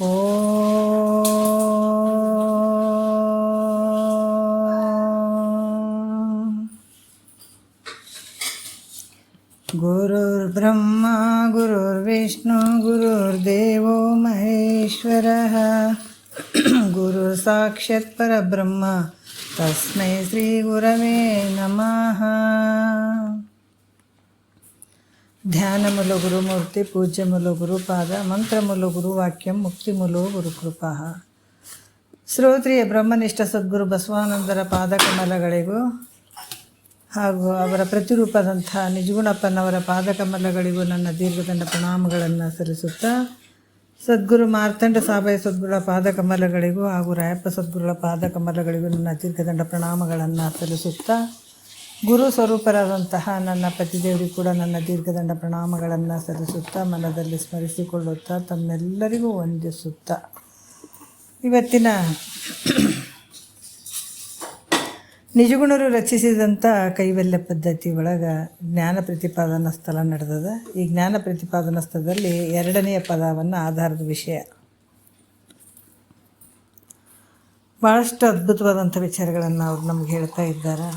ಓ ಗುರುರ್ಬ್ರಹ್ಮ ಗುರುರ್ವಿಷ್ಣು ಗುರುರ್ದೇವೋ ಮಹೇಶ್ವರಃ ಗುರು ಸಾಕ್ಷಾತ್ ಪರಬ್ರಹ್ಮ ತಸ್ಮೈ ಶ್ರೀ ಗುರವೇ ನಮಃ. ಧ್ಯಾನಮೂಲ ಗುರುಮೂರ್ತಿ ಪೂಜ್ಯಮೂಲ ಗುರುಪಾದ ಮಂತ್ರಮೂಲ ಗುರುವಾಕ್ಯಂ ಮುಕ್ತಿಮೂಲೋ ಗುರುಕೃಪಾ. ಶ್ರೋತ್ರಿಯ ಬ್ರಹ್ಮನಿಷ್ಠ ಸದ್ಗುರು ಬಸವಾನಂದರ ಪಾದಕಮಲಗಳಿಗೂ ಹಾಗೂ ಅವರ ಪ್ರತಿರೂಪದಂಥ ನಿಜಗುಣಪ್ಪನವರ ಪಾದಕಮಲಗಳಿಗೂ ನನ್ನ ದೀರ್ಘದಂಡ ಪ್ರಣಾಮಗಳನ್ನು ಸಲ್ಲಿಸುತ್ತಾ, ಸದ್ಗುರು ಮಾರ್ತಂಡ ಸಾಬಾಯಿ ಸದ್ಗುರುಗಳ ಪಾದಕಮಲಗಳಿಗೂ ಹಾಗೂ ರಾಯಪ್ಪ ಸದ್ಗುರುಗಳ ಪಾದಕಮಲಗಳಿಗೂ ನನ್ನ ದೀರ್ಘದಂಡ ಪ್ರಣಾಮಗಳನ್ನು ಸಲ್ಲಿಸುತ್ತಾ, ಗುರು ಸ್ವರೂಪರಾದಂತಹ ನನ್ನ ಪತಿದೇವರಿಗೂ ಕೂಡ ನನ್ನ ದೀರ್ಘದಂಡ ಪ್ರಣಾಮಗಳನ್ನು ಸಲ್ಲಿಸುತ್ತಾ, ಮನದಲ್ಲಿ ಸ್ಮರಿಸಿಕೊಳ್ಳುತ್ತಾ, ತಮ್ಮೆಲ್ಲರಿಗೂ ವಂದಿಸುತ್ತಾ, ಇವತ್ತಿನ ನಿಜಗುಣರು ರಚಿಸಿದಂಥ ಕೈವಲ್ಯ ಪದ್ಧತಿ ಒಳಗೆ ಜ್ಞಾನ ಪ್ರತಿಪಾದನಾ ಸ್ಥಳ ನಡೆದದ. ಈ ಜ್ಞಾನ ಪ್ರತಿಪಾದನಾ ಸ್ಥಳದಲ್ಲಿ ಎರಡನೆಯ ಪದವನ್ನು ಆಧಾರದ ವಿಷಯ ಭಾಳಷ್ಟು ಅದ್ಭುತವಾದಂಥ ವಿಚಾರಗಳನ್ನು ಅವರು ನಮ್ಗೆ ಹೇಳ್ತಾ ಇದ್ದಾರೆ.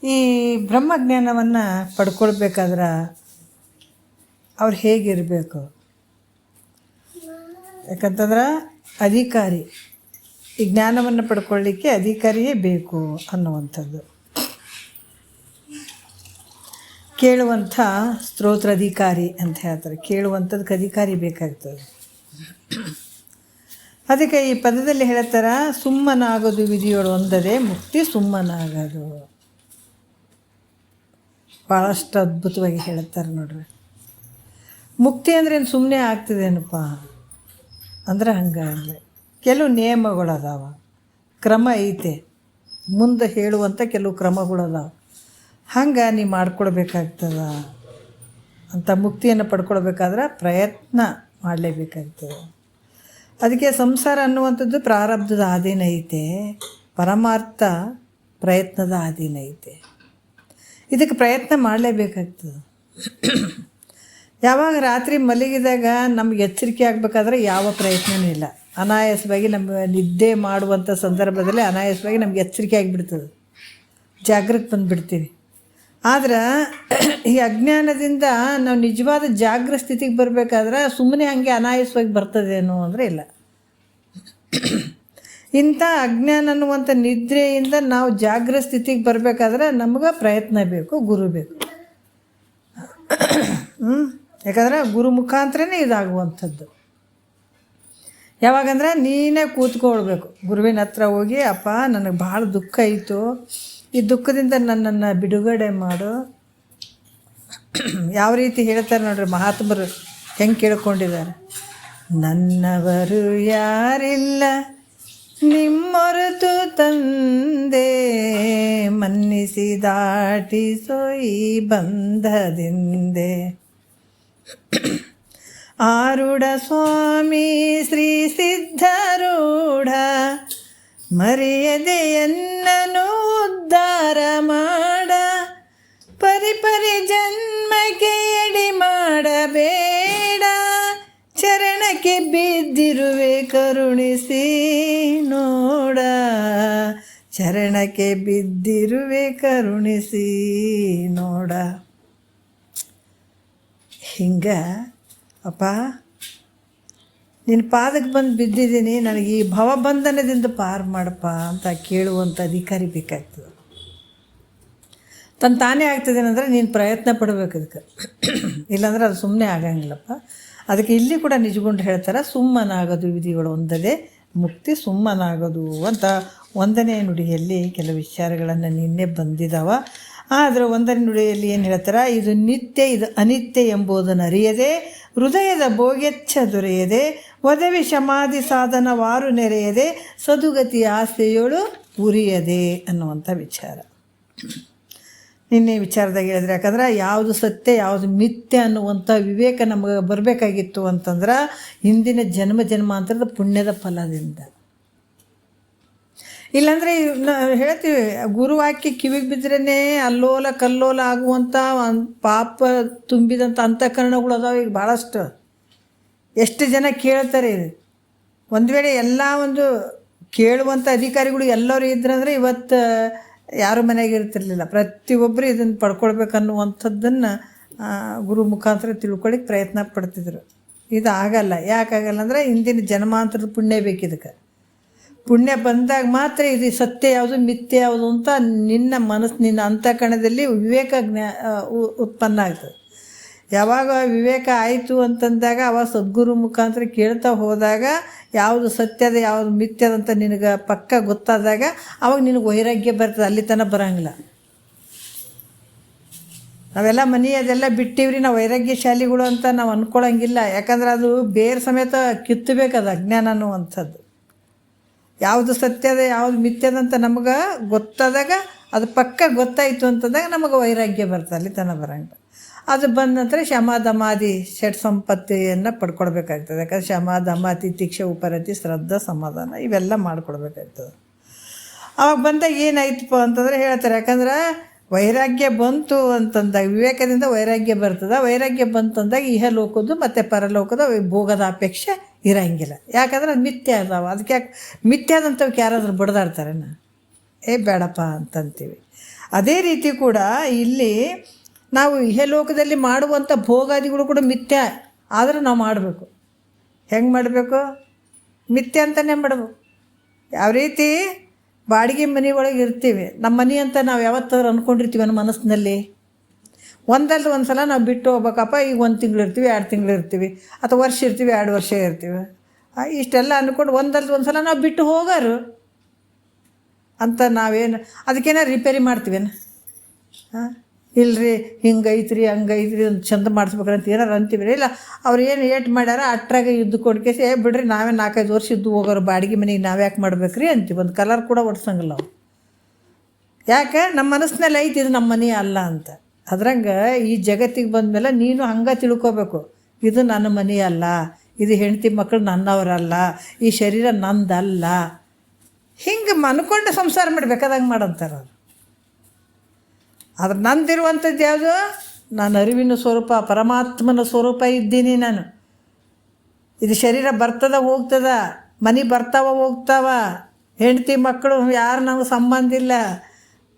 ಈ ಬ್ರಹ್ಮಜ್ಞಾನವನ್ನು ಪಡ್ಕೊಳ್ಬೇಕಾದ್ರೆ ಅವ್ರು ಹೇಗಿರಬೇಕು, ಯಾಕಂತಂದ್ರೆ ಅಧಿಕಾರಿ, ಈ ಜ್ಞಾನವನ್ನು ಪಡ್ಕೊಳ್ಳಿಕ್ಕೆ ಅಧಿಕಾರಿಯೇ ಬೇಕು ಅನ್ನುವಂಥದ್ದು. ಕೇಳುವಂಥ ಸ್ತೋತ್ರಾಧಿಕಾರಿ ಅಂತ ಹೇಳ್ತಾರೆ. ಕೇಳುವಂಥದ್ದಕ್ಕೆ ಅಧಿಕಾರಿ ಬೇಕಾಗ್ತದೆ. ಅದಕ್ಕೆ ಈ ಪದದಲ್ಲಿ ಹೇಳ್ತಾರೆ, ಸುಮ್ಮನಾಗೋದು ವಿಧಿಯೋಳು ಒಂದದೇ ಮುಕ್ತಿ ಸುಮ್ಮನಾಗೋದು. ಭಾಳಷ್ಟು ಅದ್ಭುತವಾಗಿ ಹೇಳ್ತಾರೆ ನೋಡ್ರಿ. ಮುಕ್ತಿ ಅಂದ್ರೆ ಏನು ಸುಮ್ಮನೆ ಆಗ್ತದೇನಪ್ಪ ಅಂದ್ರೆ ಹಂಗೆ ಕೆಲವು ನಿಯಮಗಳದಾವ, ಕ್ರಮ ಐತೆ, ಮುಂದೆ ಹೇಳುವಂಥ ಕೆಲವು ಕ್ರಮಗಳದಾವ. ಹಂಗೆ ನೀವು ಮಾಡ್ಕೊಳ್ಬೇಕಾಗ್ತದ ಅಂತ. ಮುಕ್ತಿಯನ್ನು ಪಡ್ಕೊಳ್ಬೇಕಾದ್ರೆ ಪ್ರಯತ್ನ ಮಾಡಲೇಬೇಕಾಗ್ತದೆ. ಅದಕ್ಕೆ ಸಂಸಾರ ಅನ್ನುವಂಥದ್ದು ಪ್ರಾರಬ್ಧದ ಅಧೀನ ಐತೆ, ಪರಮಾರ್ಥ ಪ್ರಯತ್ನದ ಅಧೀನ ಐತೆ. ಇದಕ್ಕೆ ಪ್ರಯತ್ನ ಮಾಡಲೇಬೇಕಾಗ್ತದೆ. ಯಾವಾಗ ರಾತ್ರಿ ಮಲಗಿದಾಗ ನಮ್ಗೆ ಎಚ್ಚರಿಕೆ ಆಗಬೇಕಾದ್ರೆ ಯಾವ ಪ್ರಯತ್ನವೂ ಇಲ್ಲ. ಅನಾಯಾಸವಾಗಿ ನಮ್ಮ ನಿದ್ದೆ ಮಾಡುವಂಥ ಸಂದರ್ಭದಲ್ಲಿ ಅನಾಯಾಸವಾಗಿ ನಮ್ಗೆ ಎಚ್ಚರಿಕೆ ಆಗಿಬಿಡ್ತದೆ, ಜಾಗೃತಿ ಬಂದುಬಿಡ್ತೀವಿ. ಆದ್ರೆ ಈ ಅಜ್ಞಾನದಿಂದ ನಾವು ನಿಜವಾದ ಜಾಗೃತ ಸ್ಥಿತಿಗೆ ಬರಬೇಕಾದ್ರೆ ಸುಮ್ಮನೆ ಹಾಗೆ ಅನಾಯಾಸವಾಗಿ ಬರ್ತದೇನೋ ಅಂದರೆ ಇಲ್ಲ. ಇಂಥ ಅಜ್ಞಾನ ಅನ್ನುವಂಥ ನಿದ್ರೆಯಿಂದ ನಾವು ಜಾಗೃತ ಸ್ಥಿತಿಗೆ ಬರಬೇಕಾದ್ರೆ ನಮ್ಗೆ ಪ್ರಯತ್ನ ಬೇಕು, ಗುರು ಬೇಕು. ಯಾಕಂದ್ರೆ ಗುರು ಮುಖಾಂತರನೇ ಇದಾಗುವಂಥದ್ದು. ಯಾವಾಗಂದ್ರೆ ನೀನೇ ಕೂತ್ಕೊಳ್ಬೇಕು ಗುರುವಿನ ಹತ್ರ ಹೋಗಿ, ಅಪ್ಪ ನನಗೆ ಭಾಳ ದುಃಖ ಆಯಿತು, ಈ ದುಃಖದಿಂದ ನನ್ನನ್ನು ಬಿಡುಗಡೆ ಮಾಡು. ಯಾವ ರೀತಿ ಹೇಳ್ತಾರೆ ನೋಡ್ರಿ ಮಹಾತ್ಮರು ಹೆಂಗೆ ಕೇಳ್ಕೊಂಡಿದ್ದಾರೆ. ನನ್ನವರು ಯಾರಿಲ್ಲ ನಿಮ್ಮೊರತು ತಂದೆ, ಮನ್ನಿಸಿ ದಾಟಿಸೋ ಈ ಬಂಧದಿಂದೆ. ಆರುಡ ಸ್ವಾಮಿ ಶ್ರೀ ಸಿದ್ಧಾರೂಢ, ಮರೆಯದೆಯನ್ನನು ಉದ್ಧಾರ ಮಾಡ. ಪರಿಪರಿ ಜನ್ಮಕ್ಕೆ ಎಡಿ ಮಾಡಬೇಡ, ಚರಣಕ್ಕೆ ಬಿದ್ದಿರುವೆ ಕರುಣಿಸಿ ನೋಡ. ಚರಣಕ್ಕೆ ಬಿದ್ದಿರುವೆ ಕರುಣಿಸಿ ನೋಡ. ಹಿಂಗೆ ಅಪ್ಪ ನಿನ್ನ ಪಾದಕ್ಕೆ ಬಂದು ಬಿದ್ದಿದ್ದೀನಿ, ನನಗೆ ಈ ಭವಬಂಧನದಿಂದ ಪಾರು ಮಾಡಪ್ಪ ಅಂತ ಕೇಳುವಂಥ ಅಧಿಕಾರಿ ಬೇಕಾಗ್ತದೆ. ತಾನೇ ಆಗ್ತದೆ ಅಂದರೆ ನೀನು ಪ್ರಯತ್ನ ಪಡಬೇಕು ಅದಕ್ಕೆ, ಇಲ್ಲಾಂದ್ರೆ ಅದು ಸುಮ್ಮನೆ ಆಗಂಗಿಲ್ಲಪ್ಪ. ಅದಕ್ಕೆ ಇಲ್ಲಿ ಕೂಡ ನಿಜಗೊಂಡು ಹೇಳ್ತಾರೆ, ಸುಮ್ಮನಾಗೋದು ವಿಧಿಗಳು ಒಂದದೇ ಮುಕ್ತಿ ಸುಮ್ಮನಾಗೋದು ಅಂತ. ಒಂದನೇ ನುಡಿಯಲ್ಲಿ ಕೆಲವು ವಿಚಾರಗಳನ್ನು ನಿನ್ನೆ ಬಂದಿದ್ದಾವ. ಆದರೆ ಒಂದನೇ ನುಡಿಯಲ್ಲಿ ಏನು ಹೇಳ್ತಾರೆ, ಇದು ನಿತ್ಯ ಇದು ಅನಿತ್ಯ ಎಂಬುದನ್ನು ಅರಿಯದೆ, ಹೃದಯದ ಭೋಗ್ಯಚ್ಛ ದೊರೆಯದೆ, ಒದವಿ ಸಮಾಧಿ ಸಾಧನವಾರು ನೆರೆಯದೆ, ಸದುಗತಿ ಆಸೆಯೋಳು ಉರಿಯದೆ ಅನ್ನುವಂಥ ವಿಚಾರ ನಿನ್ನೆ ವಿಚಾರದಾಗ ಹೇಳಿದ್ರೆ. ಯಾಕಂದ್ರೆ ಯಾವುದು ಸತ್ಯ ಯಾವುದು ಮಿಥ್ಯ ಅನ್ನುವಂಥ ವಿವೇಕ ನಮಗೆ ಬರಬೇಕಾಗಿತ್ತು ಅಂತಂದ್ರೆ ಹಿಂದಿನ ಜನ್ಮಾಂತರದ ಪುಣ್ಯದ ಫಲದಿಂದ. ಇಲ್ಲಾಂದರೆ ಹೇಳ್ತೀವಿ ಗುರುವಾಕ್ಯ ಕಿವಿಗೆ ಬಿದ್ರೇ ಅಲ್ಲೋಲ ಕಲ್ಲೋಲ ಆಗುವಂಥ ಪಾಪ ತುಂಬಿದಂಥ ಅಂತಃಕರಣಗಳು ಅದಾವೆ ಈಗ ಭಾಳಷ್ಟು. ಎಷ್ಟು ಜನ ಕೇಳ್ತಾರೆ ಇದು. ಒಂದು ವೇಳೆ ಎಲ್ಲ ಒಂದು ಕೇಳುವಂಥ ಅಧಿಕಾರಿಗಳು ಎಲ್ಲರೂ ಇದ್ರಂದರೆ ಇವತ್ತು ಯಾರು ಮನೆಯಾಗ ಇರ್ತಿರ್ಲಿಲ್ಲ. ಪ್ರತಿಯೊಬ್ಬರು ಇದನ್ನು ಪಡ್ಕೊಳ್ಬೇಕನ್ನುವಂಥದ್ದನ್ನು ಗುರು ಮುಖಾಂತರ ತಿಳ್ಕೊಳ್ಳಿಕ್ಕೆ ಪ್ರಯತ್ನ ಪಡ್ತಿದ್ರು. ಇದು ಆಗಲ್ಲ. ಯಾಕಾಗಲ್ಲ ಅಂದರೆ ಇಂದಿನ ಜನ್ಮಾಂತರದ ಪುಣ್ಯ ಬೇಕು. ಇದಕ್ಕೆ ಪುಣ್ಯ ಬಂದಾಗ ಮಾತ್ರ ಇದು ಸತ್ಯ ಯಾವುದು ಮಿಥ್ಯ ಯಾವುದು ಅಂತ ನಿನ್ನ ಮನಸ್ಸು ನಿನ್ನ ಅಂತಃಕರಣದಲ್ಲಿ ವಿವೇಕ ಉತ್ಪನ್ನ ಆಗ್ತದೆ. ಯಾವಾಗ ವಿವೇಕ ಆಯಿತು ಅಂತಂದಾಗ ಅವಾಗ ಸದ್ಗುರು ಮುಖಾಂತರ ಕೇಳ್ತಾ ಹೋದಾಗ ಯಾವುದು ಸತ್ಯದ ಯಾವುದು ಮಿಥ್ಯದಂತ ನಿನಗೆ ಪಕ್ಕ ಗೊತ್ತಾದಾಗ ಅವಾಗ ನಿನಗೆ ವೈರಾಗ್ಯ ಬರ್ತದೆ. ಅಲ್ಲಿ ತನಕ ಬರೋಂಗಿಲ್ಲ. ನಾವೆಲ್ಲ ಮನೆ ಅದೆಲ್ಲ ಬಿಟ್ಟಿವ್ರಿ, ನಾವು ವೈರಾಗ್ಯಶಾಲಿಗಳು ಅಂತ ನಾವು ಅಂದ್ಕೊಳ್ಳೋಂಗಿಲ್ಲ. ಯಾಕಂದ್ರೆ ಅದು ಬೇರೆ ಸಮೇತ ಕಿತ್ತಬೇಕದು ಅಜ್ಞಾನ ಅನ್ನುವಂಥದ್ದು. ಯಾವುದು ಸತ್ಯದ ಯಾವುದು ಮಿಥ್ಯದಂತ ನಮಗೆ ಗೊತ್ತಾದಾಗ ಅದು ಪಕ್ಕ ಗೊತ್ತಾಯಿತು ಅಂತಂದಾಗ ನಮಗೆ ವೈರಾಗ್ಯ ಬರ್ತದೆ. ಅಲ್ಲಿ ತನಕ ಬರೋಂಗಿಲ್ಲ. ಅದು ಬಂದ ನಂತರ ಶಮ ದಮಾದಿ ಷಟ್ ಸಂಪತ್ತಿಯನ್ನು ಪಡ್ಕೊಳ್ಬೇಕಾಗ್ತದೆ. ಯಾಕಂದ್ರೆ ಶಮ ದಮ ತಿತಿಕ್ಷೆ ಉಪರತಿ ಶ್ರದ್ಧಾ ಸಮಾಧಾನ ಇವೆಲ್ಲ ಮಾಡ್ಕೊಡ್ಬೇಕಾಗ್ತದೆ. ಅವಾಗ ಬಂದಾಗ ಏನಾಯ್ತಪ್ಪ ಅಂತಂದರೆ ಹೇಳ್ತಾರೆ. ಯಾಕಂದ್ರೆ ವೈರಾಗ್ಯ ಬಂತು ಅಂತಂದಾಗ ವಿವೇಕದಿಂದ ವೈರಾಗ್ಯ ಬರ್ತದೆ. ವೈರಾಗ್ಯ ಬಂತಂದಾಗ ಇಹಲೋಕದ್ದು ಮತ್ತು ಪರಲೋಕದ ಭೋಗದ ಅಪೇಕ್ಷೆ ಇರೋಂಗಿಲ್ಲ. ಯಾಕಂದ್ರೆ ಅದು ಮಿಥ್ಯ ಅದಾವ. ಅದಕ್ಕೆ ಯಾಕೆ ಮಿಥ್ಯಾದಂಥವ್ಕೆ ಯಾರಾದರೂ ಬಡ್ದಾಡ್ತಾರೇನ? ಬೇಡಪ್ಪ ಅಂತಂತೀವಿ. ಅದೇ ರೀತಿ ಕೂಡ ಇಲ್ಲಿ ನಾವು ಇಹಲೋಕದಲ್ಲಿ ಮಾಡುವಂಥ ಭೋಗಾದಿಗಳು ಕೂಡ ಮಿಥ್ಯ. ಆದರೂ ನಾವು ಮಾಡಬೇಕು. ಹೆಂಗೆ ಮಾಡಬೇಕು? ಮಿಥ್ಯ ಅಂತಲೇ ಮಾಡಬೇಕು. ಯಾವ ರೀತಿ ಬಾಡಿಗೆ ಮನೆ ಒಳಗೆ ಇರ್ತೀವಿ, ನಮ್ಮ ಮನೆ ಅಂತ ನಾವು ಯಾವತ್ತಾದ್ರೂ ಅಂದ್ಕೊಂಡಿರ್ತೀವಿ ನಮ್ಮ ಮನಸ್ಸಿನಲ್ಲಿ. ಒಂದಲ್ಲ ಒಂದು ಸಲ ನಾವು ಬಿಟ್ಟು ಹೋಗ್ಬೇಕಪ್ಪ. ಈಗ 1 ತಿಂಗಳು ಇರ್ತೀವಿ, 2 ತಿಂಗಳು ಇರ್ತೀವಿ, ಅಥವಾ ವರ್ಷ ಇರ್ತೀವಿ, 2 ವರ್ಷ ಇರ್ತೀವಿ. ಇಷ್ಟೆಲ್ಲ ಅಂದ್ಕೊಂಡು ಒಂದಲ್ಲ ಒಂದು ಸಲ ನಾವು ಬಿಟ್ಟು ಹೋಗಾರು ಅಂತ ನಾವೇನು ಅದಕ್ಕೇನ ರಿಪೇರಿ ಮಾಡ್ತೀವೇನು? ಇಲ್ಲರಿ ಹಿಂಗೈತ್ರಿ ಹಂಗೈತ್ರಿ ಒಂದು ಚಂದ ಮಾಡಿಸ್ಬೇಕಂತ ಏನಾರು ಅಂತೀವಿ. ಇಲ್ಲ ಅವ್ರು ಏನು ಏಟು ಮಾಡ್ಯಾರ ಅಟ್ರಾಗ ಇದ್ದು ಕೊಡ್ಕೇಸಿ ಬಿಡ್ರಿ ನಾವೇ 4-5 ವರ್ಷ ಇದ್ದು ಹೋಗೋರು ಬಾಡಿಗೆ ಮನೆಗೆ ನಾವು ಯಾಕೆ ಮಾಡ್ಬೇಕ್ರಿ ಅಂತೀವಿ. ಒಂದು ಕಲರ್ ಕೂಡ ಒಡ್ಸಂಗಿಲ್ಲ ನಾವು. ಯಾಕೆ? ನಮ್ಮ ಮನಸ್ಸಿನಲ್ಲಿ ಐತಿ ಇದು ನಮ್ಮ ಮನೆ ಅಲ್ಲ ಅಂತ. ಅದ್ರಂಗೆ ಈ ಜಗತ್ತಿಗೆ ಬಂದಮೇಲೆ ನೀನು ಹಂಗೆ ತಿಳ್ಕೊಬೇಕು. ಇದು ನನ್ನ ಮನೆ ಅಲ್ಲ, ಇದು ಹೆಂಡತಿ ಮಕ್ಕಳು ನನ್ನವರಲ್ಲ, ಈ ಶರೀರ ನಂದಲ್ಲ. ಹಿಂಗೆ ಮನ್ಕೊಂಡು ಸಂಸಾರ ಮಾಡಬೇಕಾದಂಗೆ ಮಾಡಂತಾರೆ ಅವರು. ಆದ್ರೆ ನಂದಿರುವಂಥದ್ದು ಯಾವುದು? ನಾನು ಅರಿವಿನ ಸ್ವರೂಪ ಪರಮಾತ್ಮನ ಸ್ವರೂಪ ಇದ್ದೀನಿ ನಾನು. ಇದು ಶರೀರ ಬರ್ತದ ಹೋಗ್ತದ, ಮನೆ ಬರ್ತಾವ ಹೋಗ್ತಾವ, ಹೆಂಡತಿ ಮಕ್ಕಳು ಯಾರು ನಮಗೆ ಸಂಬಂಧ ಇಲ್ಲ.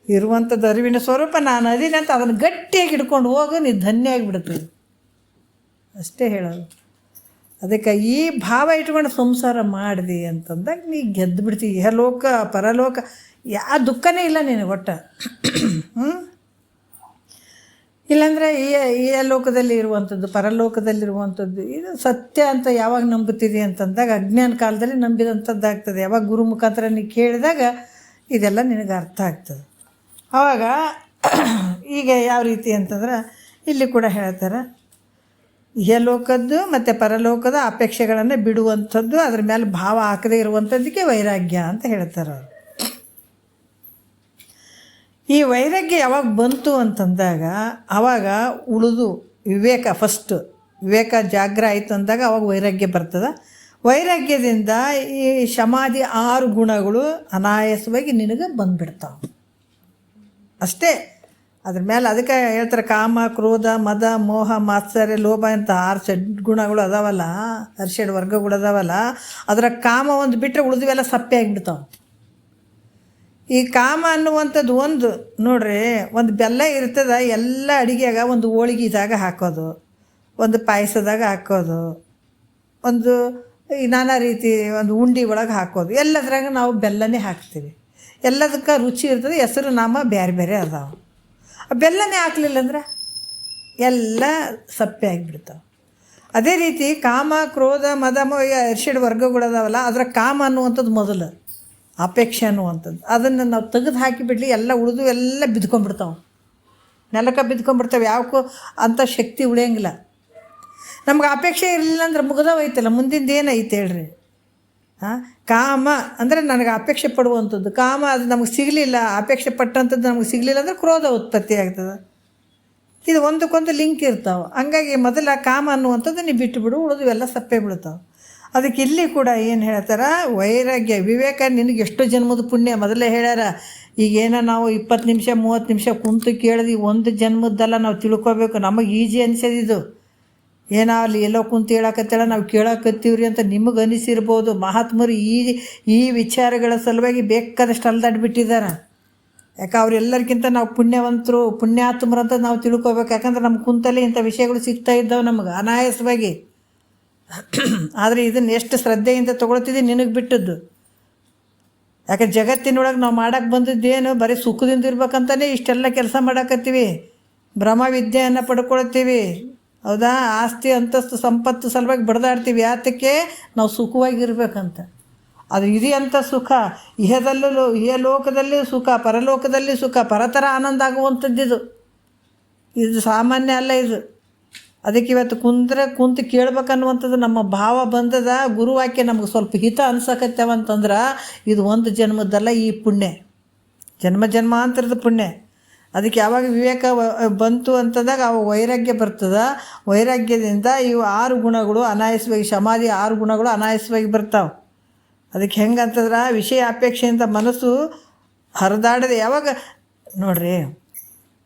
ಇರುವಂಥದ್ದು ಅರಿವಿನ ಸ್ವರೂಪ ನಾನು ಅದೀನಿ ಅಂತ ಅದನ್ನು ಗಟ್ಟಿಯಾಗಿ ಹಿಡ್ಕೊಂಡು ಹೋಗು, ನೀ ಧನ್ಯ ಆಗಿಬಿಡ್ತೀವಿ. ಅಷ್ಟೇ ಹೇಳೋದು. ಅದಕ್ಕೆ ಈ ಭಾವ ಇಟ್ಕೊಂಡು ಸಂಸಾರ ಮಾಡಿದೆ ಅಂತಂದಾಗ ನೀ ಗೆದ್ದು ಬಿಡ್ತೀವಿ. ಇಹಲೋಕ ಪರಲೋಕ ಯಾವ ದುಃಖನೇ ಇಲ್ಲ ನಿನಗೆ ಒಟ್ಟು. ಇಲ್ಲಾಂದರೆ ಈ ಲೋಕದಲ್ಲಿ ಇರುವಂಥದ್ದು ಪರಲೋಕದಲ್ಲಿರುವಂಥದ್ದು ಇದು ಸತ್ಯ ಅಂತ ಯಾವಾಗ ನಂಬುತ್ತಿದೆ ಅಂತಂದಾಗ ಅಜ್ಞಾನ ಕಾಲದಲ್ಲಿ ನಂಬಿದಂಥದ್ದಾಗ್ತದೆ. ಯಾವಾಗ ಗುರು ಮುಖಾಂತರ ನೀವು ಕೇಳಿದಾಗ ಇದೆಲ್ಲ ನಿನಗೆ ಅರ್ಥ ಆಗ್ತದೆ. ಆವಾಗ ಈಗ ಯಾವ ರೀತಿ ಅಂತಂದ್ರೆ ಇಲ್ಲಿ ಕೂಡ ಹೇಳ್ತಾರೆ, ಇಹಲೋಕದ್ದು ಮತ್ತು ಪರಲೋಕದ ಅಪೇಕ್ಷೆಗಳನ್ನು ಬಿಡುವಂಥದ್ದು, ಅದ್ರ ಮೇಲೆ ಭಾವ ಹಾಕದೇ ಇರುವಂಥದ್ದಕ್ಕೆ ವೈರಾಗ್ಯ ಅಂತ ಹೇಳ್ತಾರೆ ಅವರು. ಈ ವೈರಾಗ್ಯ ಯಾವಾಗ ಬಂತು ಅಂತಂದಾಗ ಆವಾಗ ಉಳಿದು ವಿವೇಕ ಫಸ್ಟು ವಿವೇಕ ಜಾಗ್ರ ಆಯಿತು ಅಂದಾಗ ಅವಾಗ ವೈರಾಗ್ಯ ಬರ್ತದೆ. ವೈರಾಗ್ಯದಿಂದ ಈ ಶಮಾಧಿ 6 ಗುಣಗಳು ಅನಾಯಾಸವಾಗಿ ನಿನಗೆ ಬಂದುಬಿಡ್ತಾವೆ ಅಷ್ಟೇ. ಅದ್ರ ಮೇಲೆ ಅದಕ್ಕೆ ಹೇಳ್ತಾರೆ ಕಾಮ ಕ್ರೋಧ ಮದ ಮೋಹ ಮಾತ್ಸರ್ಯ ಲೋಭ ಅಂತ 6 ಷಡ್ಗುಣಗಳು ಅದಾವಲ್ಲ, 6 ವರ್ಗಗಳು ಅದಾವಲ್ಲ. ಅದರ ಕಾಮ ಒಂದು ಬಿಟ್ಟರೆ ಉಳಿದುವೆಲ್ಲ ಸಪ್ಪೆ ಆಗಿಬಿಡ್ತಾವೆ. ಈ ಕಾಮ ಅನ್ನುವಂಥದ್ದು ಒಂದು ನೋಡ್ರಿ, ಒಂದು ಬೆಲ್ಲ ಇರ್ತದೆ, ಎಲ್ಲ ಅಡುಗೆಯಾಗ ಒಂದು ಹೋಳಿಗೆದಾಗ ಹಾಕೋದು, ಒಂದು ಪಾಯಸದಾಗ ಹಾಕೋದು, ಒಂದು ಈ ನಾನಾ ರೀತಿ ಒಂದು ಉಂಡೆ ಒಳಗೆ ಹಾಕೋದು, ಎಲ್ಲದ್ರಾಗ ನಾವು ಬೆಲ್ಲನೇ ಹಾಕ್ತೀವಿ. ಎಲ್ಲದಕ್ಕೆ ರುಚಿ ಇರ್ತದೆ, ಹೆಸರು ನಾಮ ಬೇರೆ ಬೇರೆ ಅದಾವೆ. ಆ ಬೆಲ್ಲನೇ ಹಾಕಲಿಲ್ಲ ಅಂದ್ರೆ ಎಲ್ಲ ಸಪ್ಪೆ ಆಗಿಬಿಡ್ತಾವೆ. ಅದೇ ರೀತಿ ಕಾಮ ಕ್ರೋಧ ಮದ ಮೋಹ 6 ವರ್ಗಗಳು ಅದಾವಲ್ಲ, ಅದರ ಕಾಮ ಅನ್ನುವಂಥದ್ದು ಮೊದಲು, ಅಪೇಕ್ಷೆ ಅನ್ನುವಂಥದ್ದು ಅದನ್ನು ನಾವು ತೆಗೆದು ಹಾಕಿಬಿಡ್ಲಿ ಎಲ್ಲ ಉಳಿದು ಎಲ್ಲ ಬಿದ್ಕೊಂಡ್ಬಿಡ್ತಾವೆ, ನೆಲಕ್ಕೆ ಬಿದ್ಕೊಂಡ್ಬಿಡ್ತಾವೆ. ಯಾವಕ್ಕೂ ಅಂಥ ಶಕ್ತಿ ಉಳಿಯೋಂಗಿಲ್ಲ. ನಮ್ಗೆ ಅಪೇಕ್ಷೆ ಇರಲಿಲ್ಲ ಅಂದ್ರೆ ಮುಗಿದೋಯ್ತಲ್ಲ, ಮುಂದಿಂದ ಏನೈತೆ ಹೇಳ್ರಿ. ಕಾಮ ಅಂದರೆ ನನಗೆ ಅಪೇಕ್ಷೆ ಪಡುವಂಥದ್ದು, ಕಾಮ ಅದು ನಮಗೆ ಸಿಗಲಿಲ್ಲ, ಅಪೇಕ್ಷೆ ಪಟ್ಟಂಥದ್ದು ನಮಗೆ ಸಿಗಲಿಲ್ಲ ಅಂದರೆ ಕ್ರೋಧ ಉತ್ಪತ್ತಿ ಆಗ್ತದೆ. ಇದು ಒಂದಕ್ಕೊಂದು ಲಿಂಕ್ ಇರ್ತಾವೆ. ಹಂಗಾಗಿ ಮೊದಲ ಕಾಮ ಅನ್ನುವಂಥದ್ದು ನೀವು ಬಿಟ್ಟು ಬಿಡು, ಉಳಿದು ಎಲ್ಲ ಸಪ್ಪೆ ಬೀಳ್ತಾವೆ. ಅದಕ್ಕೆ ಇಲ್ಲಿ ಕೂಡ ಏನು ಹೇಳ್ತಾರೆ, ವೈರಾಗ್ಯ ವಿವೇಕ ನಿನಗೆ ಎಷ್ಟು ಜನ್ಮದ ಪುಣ್ಯ. ಮೊದಲೇ ಹೇಳ್ಯಾರ, ಈಗೇನೋ ನಾವು 20 ನಿಮಿಷ 30 ನಿಮಿಷ ಕುಂತು ಕೇಳಿದ್ವಿ, ಒಂದು ಜನ್ಮದ್ದಲ್ಲ ನಾವು ತಿಳ್ಕೊಬೇಕು. ನಮಗೆ ಈಜಿ ಅನಿಸೋದಿದು, ಏನೋ ಅಲ್ಲಿ ಎಲ್ಲೋ ಕುಂತು ಹೇಳಕತ್ತೇಳ ನಾವು ಕೇಳಕತ್ತೀವ್ರಿ ಅಂತ ನಿಮಗೆ ಅನಿಸಿರ್ಬೋದು. ಮಹಾತ್ಮರು ಈ ವಿಚಾರಗಳ ಸಲುವಾಗಿ ಬೇಕಾದಷ್ಟು ಅಲ್ದಾಡ್ಬಿಟ್ಟಿದ್ದಾರೆ. ಯಾಕೆ ಅವರೆಲ್ಲರಿಗಿಂತ ನಾವು ಪುಣ್ಯವಂತರು ಪುಣ್ಯಾತ್ಮರು ಅಂತ ನಾವು ತಿಳ್ಕೊಬೇಕು. ಯಾಕಂದ್ರೆ ನಮ್ಮ ಕುಂತಲ್ಲೇ ಇಂಥ ವಿಷಯಗಳು ಸಿಗ್ತಾ ಇದ್ದಾವೆ ನಮಗೆ ಅನಾಯಾಸವಾಗಿ. ಆದರೆ ಇದನ್ನು ಎಷ್ಟು ಶ್ರದ್ಧೆಯಿಂದ ತೊಗೊಳ್ತಿದ್ದೀವಿ ನಿನಗೆ ಬಿಟ್ಟದ್ದು. ಯಾಕೆ ಜಗತ್ತಿನೊಳಗೆ ನಾವು ಮಾಡೋಕ್ಕೆ ಬಂದಿದ್ದೇನು ಬರೀ ಸುಖದಿಂದ ಇರ್ಬೇಕಂತಲೇ ಇಷ್ಟೆಲ್ಲ ಕೆಲಸ ಮಾಡಕತ್ತೀವಿ, ಭ್ರಮ ವಿದ್ಯೆಯನ್ನು ಪಡ್ಕೊಳ್ತೀವಿ. ಹೌದಾ? ಆಸ್ತಿ ಅಂತಸ್ತು ಸಂಪತ್ತು ಸಲುವಾಗಿ ಬಡ್ದಾಡ್ತೀವಿ. ಯಾತಕ್ಕೆ? ನಾವು ಸುಖವಾಗಿರ್ಬೇಕಂತ. ಅದು ಇದೆಯಂಥ ಸುಖ. ಇಹಲೋಕದಲ್ಲಿ ಸುಖ, ಪರಲೋಕದಲ್ಲಿ ಸುಖ, ಪರತರ ಆನಂದ ಆಗುವಂಥದ್ದಿದು. ಇದು ಸಾಮಾನ್ಯ ಅಲ್ಲ ಇದು. ಅದಕ್ಕೆ ಇವತ್ತು ಕುಂತು ಕೇಳ್ಬೇಕನ್ನುವಂಥದ್ದು ನಮ್ಮ ಭಾವ ಬಂದದ. ಗುರುವಾಕ್ಯ ನಮ್ಗೆ ಸ್ವಲ್ಪ ಹಿತ ಅನ್ಸಕತ್ತೇವಂತಂದ್ರೆ ಇದು ಒಂದು ಜನ್ಮದ್ದಲ್ಲ, ಈ ಪುಣ್ಯ ಜನ್ಮಾಂತರದ ಪುಣ್ಯ. ಅದಕ್ಕೆ ಯಾವಾಗ ವಿವೇಕ ಬಂತು ಅಂತಂದಾಗ ಅವ ವೈರಾಗ್ಯ ಬರ್ತದೆ. ವೈರಾಗ್ಯದಿಂದ ಇವು 6 ಗುಣಗಳು ಅನಾಯಾಸವಾಗಿ, ಸಮಾಧಿ 6 ಗುಣಗಳು ಅನಾಯಾಸವಾಗಿ ಬರ್ತಾವೆ. ಅದಕ್ಕೆ ಹೆಂಗಂತಂದ್ರೆ ವಿಷಯ ಅಪೇಕ್ಷೆಯಿಂದ ಮನಸ್ಸು ಹರಿದಾಡದೆ ಯಾವಾಗ ನೋಡ್ರಿ,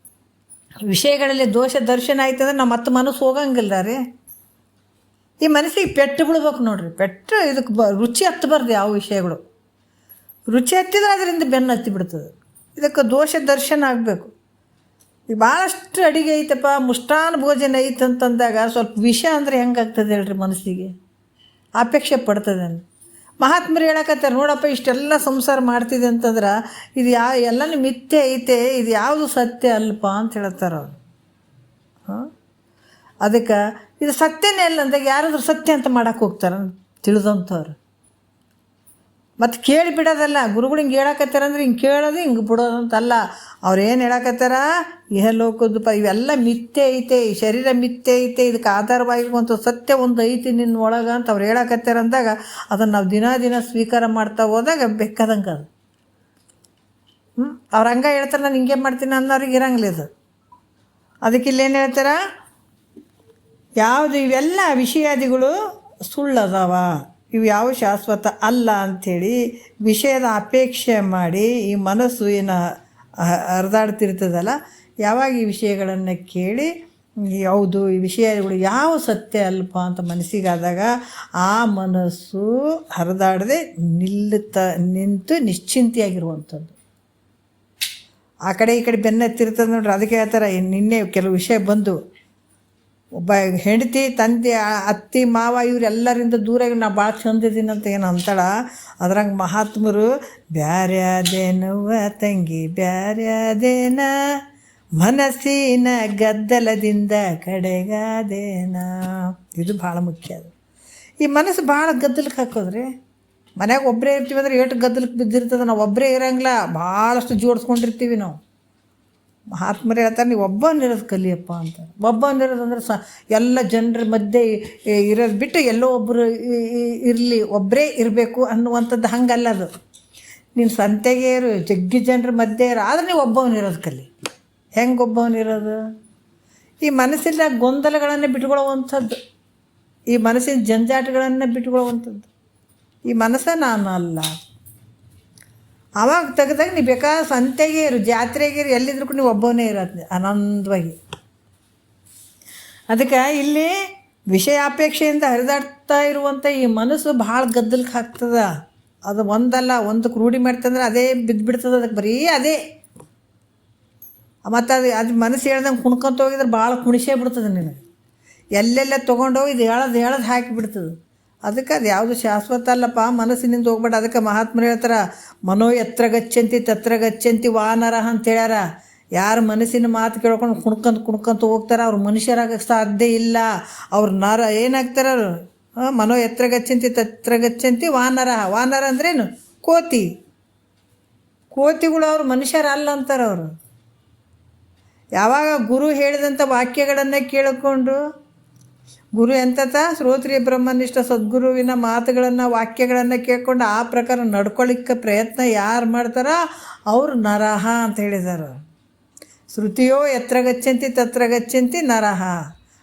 ವಿಷಯಗಳಲ್ಲಿ ದೋಷ ದರ್ಶನ ಆಯ್ತಂದ್ರೆ ನಾವು ಮತ್ತೆ ಮನಸ್ಸು ಹೋಗಂಗಿಲ್ಲ ರೀ. ಈ ಮನಸ್ಸಿಗೆ ಪೆಟ್ಟು ಬಿಡ್ಬೇಕು ನೋಡ್ರಿ. ಪೆಟ್ಟು ಇದಕ್ಕೆ ರುಚಿ ಹತ್ತಬಾರ್ದು. ಯಾವ ವಿಷಯಗಳು ರುಚಿ ಹತ್ತಿದ್ರೆ ಅದರಿಂದ ಬೆನ್ನು ಹತ್ತಿ ಬಿಡ್ತದೆ. ಇದಕ್ಕೆ ದೋಷ ದರ್ಶನ ಆಗಬೇಕು. ಈಗ ಭಾಳಷ್ಟು ಅಡುಗೆ ಐತಪ್ಪ, ಮುಷ್ಟಾನ ಭೋಜನ ಐತಂತಂದಾಗ ಸ್ವಲ್ಪ ವಿಷ ಅಂದರೆ ಹೆಂಗಾಗ್ತದೆ ಹೇಳ್ರಿ, ಮನಸ್ಸಿಗೆ ಅಪೇಕ್ಷೆ ಪಡ್ತದೆ. ಮಹಾತ್ಮರು ಹೇಳಕತ್ತಾರೆ, ನೋಡಪ್ಪ ಇಷ್ಟೆಲ್ಲ ಸಂಸಾರ ಮಾಡ್ತಿದೆ ಅಂತಂದ್ರೆ ಇದು ಎಲ್ಲನೂ ಮಿಥ್ಯೆ ಐತೆ, ಇದು ಯಾವುದು ಸತ್ಯ ಅಲ್ಪ ಅಂತ ಹೇಳ್ತಾರೆ ಅವರು. ಅದಕ್ಕೆ ಇದು ಸತ್ಯನೇ ಅಲ್ಲ ಅಂದಾಗ ಯಾರಾದ್ರೂ ಸತ್ಯ ಅಂತ ಮಾಡೋಕ್ಕೆ ಹೋಗ್ತಾರೆ ತಿಳಿದಂಥವ್ರು. ಮತ್ತು ಕೇಳಿ ಬಿಡೋದಲ್ಲ. ಗುರುಗಳು ಹಿಂಗೆ ಹೇಳಕತ್ತಾರಂದ್ರೆ ಹಿಂಗೆ ಕೇಳೋದು ಹಿಂಗೆ ಬಿಡೋದು ಅಂತಲ್ಲ. ಅವ್ರು ಏನು ಹೇಳಕತ್ತಾರ, ಇಹಲೋಕದ್ದು ಇವೆಲ್ಲ ಮಿಥ್ಯೆ ಐತೆ, ಈ ಶರೀರ ಮಿಥ್ಯೆ ಐತೆ, ಇದಕ್ಕೆ ಆಧಾರವಾಗಿರುವಂಥ ಸತ್ಯ ಒಂದು ಐತಿ ನಿನ್ನ ಒಳಗೆ ಅಂತ ಅವ್ರು ಹೇಳಕತ್ತಾರ ಅಂದಾಗ ಅದನ್ನು ನಾವು ದಿನ ಸ್ವೀಕಾರ ಮಾಡ್ತಾ ಹೋದಾಗ ಬೇಕಾದಂಗೆ ಅದು ಅವ್ರು ಹಂಗೆ ಹೇಳ್ತಾರೆ. ನಾನು ಹಿಂಗೆ ಮಾಡ್ತೀನಿ ಅನ್ನೋರಿಗೆ ಇರಂಗಿಲ್ಲ ಇದು. ಅದಕ್ಕೆ ಇಲ್ಲೇನು ಹೇಳ್ತಾರ, ಯಾವುದು ಇವೆಲ್ಲ ವಿಷಯಾದಿಗಳು ಸುಳ್ಳದಾವ, ಇವು ಯಾವ ಶಾಶ್ವತ ಅಲ್ಲ ಅಂಥೇಳಿ ವಿಷಯದ ಅಪೇಕ್ಷೆ ಮಾಡಿ ಈ ಮನಸ್ಸು ಏನು ಹರಿದಾಡ್ತಿರ್ತದಲ್ಲ, ಯಾವಾಗ ಈ ವಿಷಯಗಳನ್ನು ಕೇಳಿ ಯಾವುದು ಈ ವಿಷಯಗಳು ಯಾವ ಸತ್ಯ ಅಲ್ಪ ಅಂತ ಮನಸ್ಸಿಗಾದಾಗ ಆ ಮನಸ್ಸು ಹರಿದಾಡದೆ ನಿಂತು ನಿಶ್ಚಿಂತೆಯಾಗಿರುವಂಥದ್ದು. ಆ ಕಡೆ ಈ ಕಡೆ ಬೆನ್ನತ್ತಿರ್ತದೆ ನೋಡ್ರಿ. ಅದಕ್ಕೆ ಹೇಳ್ತಾರೆ, ನಿನ್ನೆ ಕೆಲವು ವಿಷಯ ಬಂದು ಒಬ್ಬ ಹೆಂಡತಿ ತಂದೆ ಅತ್ತಿ ಮಾವ ಇವರೆಲ್ಲರಿಂದ ದೂರ ನಾವು ಭಾಳ ಚಂದಿದ್ದೀನಿ ಅಂತ ಏನು ಅಂತಾಳ. ಅದ್ರಾಗ ಮಹಾತ್ಮರು ಬ್ಯಾರೆ ಅದೇನುವ ತಂಗಿ ಬ್ಯಾರೆ ಅದೇನ ಮನಸ್ಸಿನ ಗದ್ದಲದಿಂದ ಕಡೆಗಾದೇನ. ಇದು ಭಾಳ ಮುಖ್ಯ. ಅದು ಈ ಮನಸ್ಸು ಭಾಳ ಗದ್ದಲಕ್ಕೆ ಹಾಕೋದ್ರಿ. ಮನ್ಯಾಗ ಒಬ್ಬರೇ ಇರ್ತೀವಿ ಅಂದ್ರೆ ಎಷ್ಟು ಗದ್ದಲಕ್ಕೆ ಬಿದ್ದಿರ್ತದೆ. ನಾವು ಒಬ್ಬರೇ ಇರೋಂಗಿಲ್ಲ, ಭಾಳಷ್ಟು ಜೋಡಿಸ್ಕೊಂಡಿರ್ತೀವಿ ನಾವು. ಮಹಾತ್ಮರು ಹೇಳ್ತಾರೆ, ನೀವು ಒಬ್ಬನಿರೋದು ಕಲಿಯಪ್ಪ ಅಂತ. ಒಬ್ಬನಿರೋದು ಅಂದ್ರೆ ಎಲ್ಲ ಜನರ ಮಧ್ಯೆ ಇರೋದು ಬಿಟ್ಟು ಎಲ್ಲೋ ಒಬ್ಬರು ಇರಲಿ, ಒಬ್ಬರೇ ಇರಬೇಕು ಅನ್ನುವಂಥದ್ದು ಹಂಗಲ್ಲ. ಅದು ನೀನು ಸಂತೆಗೆ ಇರು, ಜಗ್ಗಿ ಜನರ ಮಧ್ಯೆ ಇರೋ, ಆದರೆ ನೀವು ಒಬ್ಬವನಿರೋದು ಕಲಿ. ಹೆಂಗೆ ಒಬ್ಬವನಿರೋದು? ಈ ಮನಸ್ಸಿನ ಗೊಂದಲಗಳನ್ನು ಬಿಟ್ಕೊಳ್ಳುವಂಥದ್ದು, ಈ ಮನಸ್ಸಿನ ಜಂಜಾಟಗಳನ್ನು ಬಿಟ್ಕೊಳ್ಳುವಂಥದ್ದು. ಈ ಮನಸ್ಸ ನಾನು ಅಲ್ಲ. ಆವಾಗ ತೆಗೆದಾಗ ನೀವು ಬೇಕಾದ ಸಂತೆಗೆ ಇರು, ಜಾತ್ರೆಗೆ ಇರು, ಎಲ್ಲಿದ್ರು ಕೂಡ ನೀವು ಒಬ್ಬನೇ ಇರೋದು ಆನಂದವಾಗಿ. ಅದಕ್ಕೆ ಇಲ್ಲಿ ವಿಷಯ ಅಪೇಕ್ಷೆಯಿಂದ ಹರಿದಾಡ್ತಾ ಇರುವಂಥ ಈ ಮನಸ್ಸು ಭಾಳ ಗದ್ದಲಕ್ಕೆ ಹಾಕ್ತದೆ. ಅದು ಒಂದಲ್ಲ, ಒಂದಕ್ಕೆ ರೂಢಿ ಮಾಡ್ತಂದ್ರೆ ಅದೇ ಬಿದ್ದುಬಿಡ್ತದೆ. ಅದಕ್ಕೆ ಬರೀ ಅದೇ. ಮತ್ತು ಅದು ಮನಸ್ಸು ಹೇಳ್ದಂಗೆ ಕುಣ್ಕೊಂತ ಹೋಗಿದ್ರೆ ಭಾಳ ಕುಣಿಸೇ ಬಿಡ್ತದೆ ನಿನಗೆ. ಎಲ್ಲೆಲ್ಲ ತೊಗೊಂಡೋಗಿ ಇದು ಹೇಳೋದು ಹಾಕಿಬಿಡ್ತದೆ. ಅದಕ್ಕೆ ಅದು ಯಾವುದು ಶಾಶ್ವತ ಅಲ್ಲಪ್ಪ, ಮನಸ್ಸಿನಿಂದ ಹೋಗ್ಬೇಡ. ಅದಕ್ಕೆ ಮಹಾತ್ಮರು ಹೇಳ್ತಾರೆ, ಮನೋ ಎತ್ರ ಗಚ್ಚಂತಿ ತತ್ರ ಗಚ್ಚಂತಿ ವಾನರ ಅಂತ ಹೇಳ್ಯಾರ. ಯಾರು ಮನಸ್ಸಿನ ಮಾತು ಕೇಳ್ಕೊಂಡು ಕುಣ್ಕೊಂತ ಹೋಗ್ತಾರೆ ಅವ್ರು ಮನುಷ್ಯರಾಗಕ್ಕೆ ಸಾಧ್ಯ ಇಲ್ಲ. ಅವ್ರು ಏನಾಗ್ತಾರೆ ಅವರು? ಮನೋ ಎತ್ರ ಗಚ್ಚಂತಿ ತತ್ರ ಗಚ್ಚಂತಿ ವಾನರ. ವಾನರ ಅಂದ್ರೇನು? ಕೋತಿಗಳು. ಅವ್ರು ಮನುಷ್ಯರಲ್ಲ ಅಂತಾರೆ ಅವರು. ಯಾವಾಗ ಗುರು ಹೇಳಿದಂಥ ವಾಕ್ಯಗಳನ್ನು ಕೇಳಿಕೊಂಡು, ಗುರು ಎಂತತ ಶ್ರೋತ್ರಿಯ ಬ್ರಹ್ಮನಿಷ್ಠ ಸದ್ಗುರುವಿನ ಮಾತುಗಳನ್ನು ವಾಕ್ಯಗಳನ್ನು ಕೇಳ್ಕೊಂಡು ಆ ಪ್ರಕಾರ ನಡ್ಕೊಳ್ಳಿಕ್ಕೆ ಪ್ರಯತ್ನ ಯಾರು ಮಾಡ್ತಾರೋ ಅವರು ನರಹ ಅಂತ ಹೇಳಿದ್ದಾರೆ. ಶ್ರುತಿಯೋ ಎತ್ರ ಗಚ್ಚಂತಿ ತತ್ರ ಗಚ್ಚಂತಿ ನರಹ,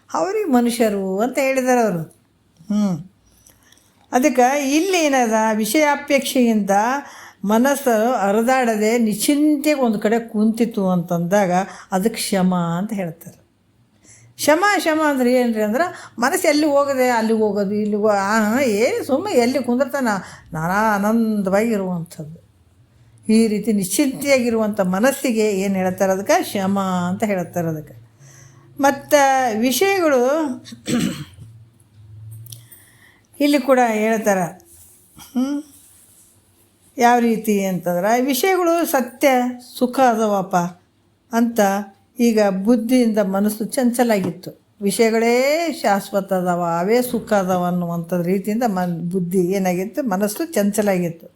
ಅವ್ರಿಗೆ ಮನುಷ್ಯರು ಅಂತ ಹೇಳಿದ್ದಾರೆ ಅವರು. ಅದಕ್ಕೆ ಇಲ್ಲಿ ಏನದ ವಿಷಯಾಪೇಕ್ಷೆಯಿಂದ ಮನಸ್ಸು ಹರಿದಾಡದೆ ನಿಶ್ಚಿಂತೆಗೆ ಒಂದು ಕಡೆ ಕುಂತಿತ್ತು ಅಂತಂದಾಗ ಅದಕ್ಕೆ ಶಮ ಅಂತ ಹೇಳ್ತಾರೆ. ಶಮ ಅಂದ್ರೆ ಏನು ರೀ ಅಂದ್ರೆ ಮನಸ್ಸು ಎಲ್ಲಿ ಹೋಗದೆ ಅಲ್ಲಿಗೆ ಹೋಗೋದು ಇಲ್ಲಿಗೆ ಏನು ಸುಮ್ಮನೆ ಎಲ್ಲಿ ಕುಂದಿರ್ತಾನೆ ನಾನಾ ಆನಂದವಾಗಿ ಇರುವಂಥದ್ದು. ಈ ರೀತಿ ನಿಶ್ಚಿಂತೆಯಾಗಿರುವಂಥ ಮನಸ್ಸಿಗೆ ಏನು ಹೇಳ್ತಾರೆ ಅದಕ್ಕೆ ಶಮ ಅಂತ ಹೇಳ್ತಾರೆ ಅದಕ್ಕೆ. ಮತ್ತು ವಿಷಯಗಳು ಇಲ್ಲಿ ಕೂಡ ಹೇಳ್ತಾರೆ ಯಾವ ರೀತಿ ಅಂತಂದ್ರೆ ವಿಷಯಗಳು ಸತ್ಯ ಸುಖ ಅದವಪ್ಪ ಅಂತ. ಈಗ ಬುದ್ಧಿಯಿಂದ ಮನಸ್ಸು ಚಂಚಲಾಗಿತ್ತು, ವಿಷಯಗಳೇ ಶಾಶ್ವತ ಅದಾವ ಅವೇ ಸುಖ ಅದಾವ ಅನ್ನುವಂಥದ್ದು ರೀತಿಯಿಂದ ಬುದ್ಧಿ ಏನಾಗಿತ್ತು, ಮನಸ್ಸು ಚಂಚಲಾಗಿತ್ತು.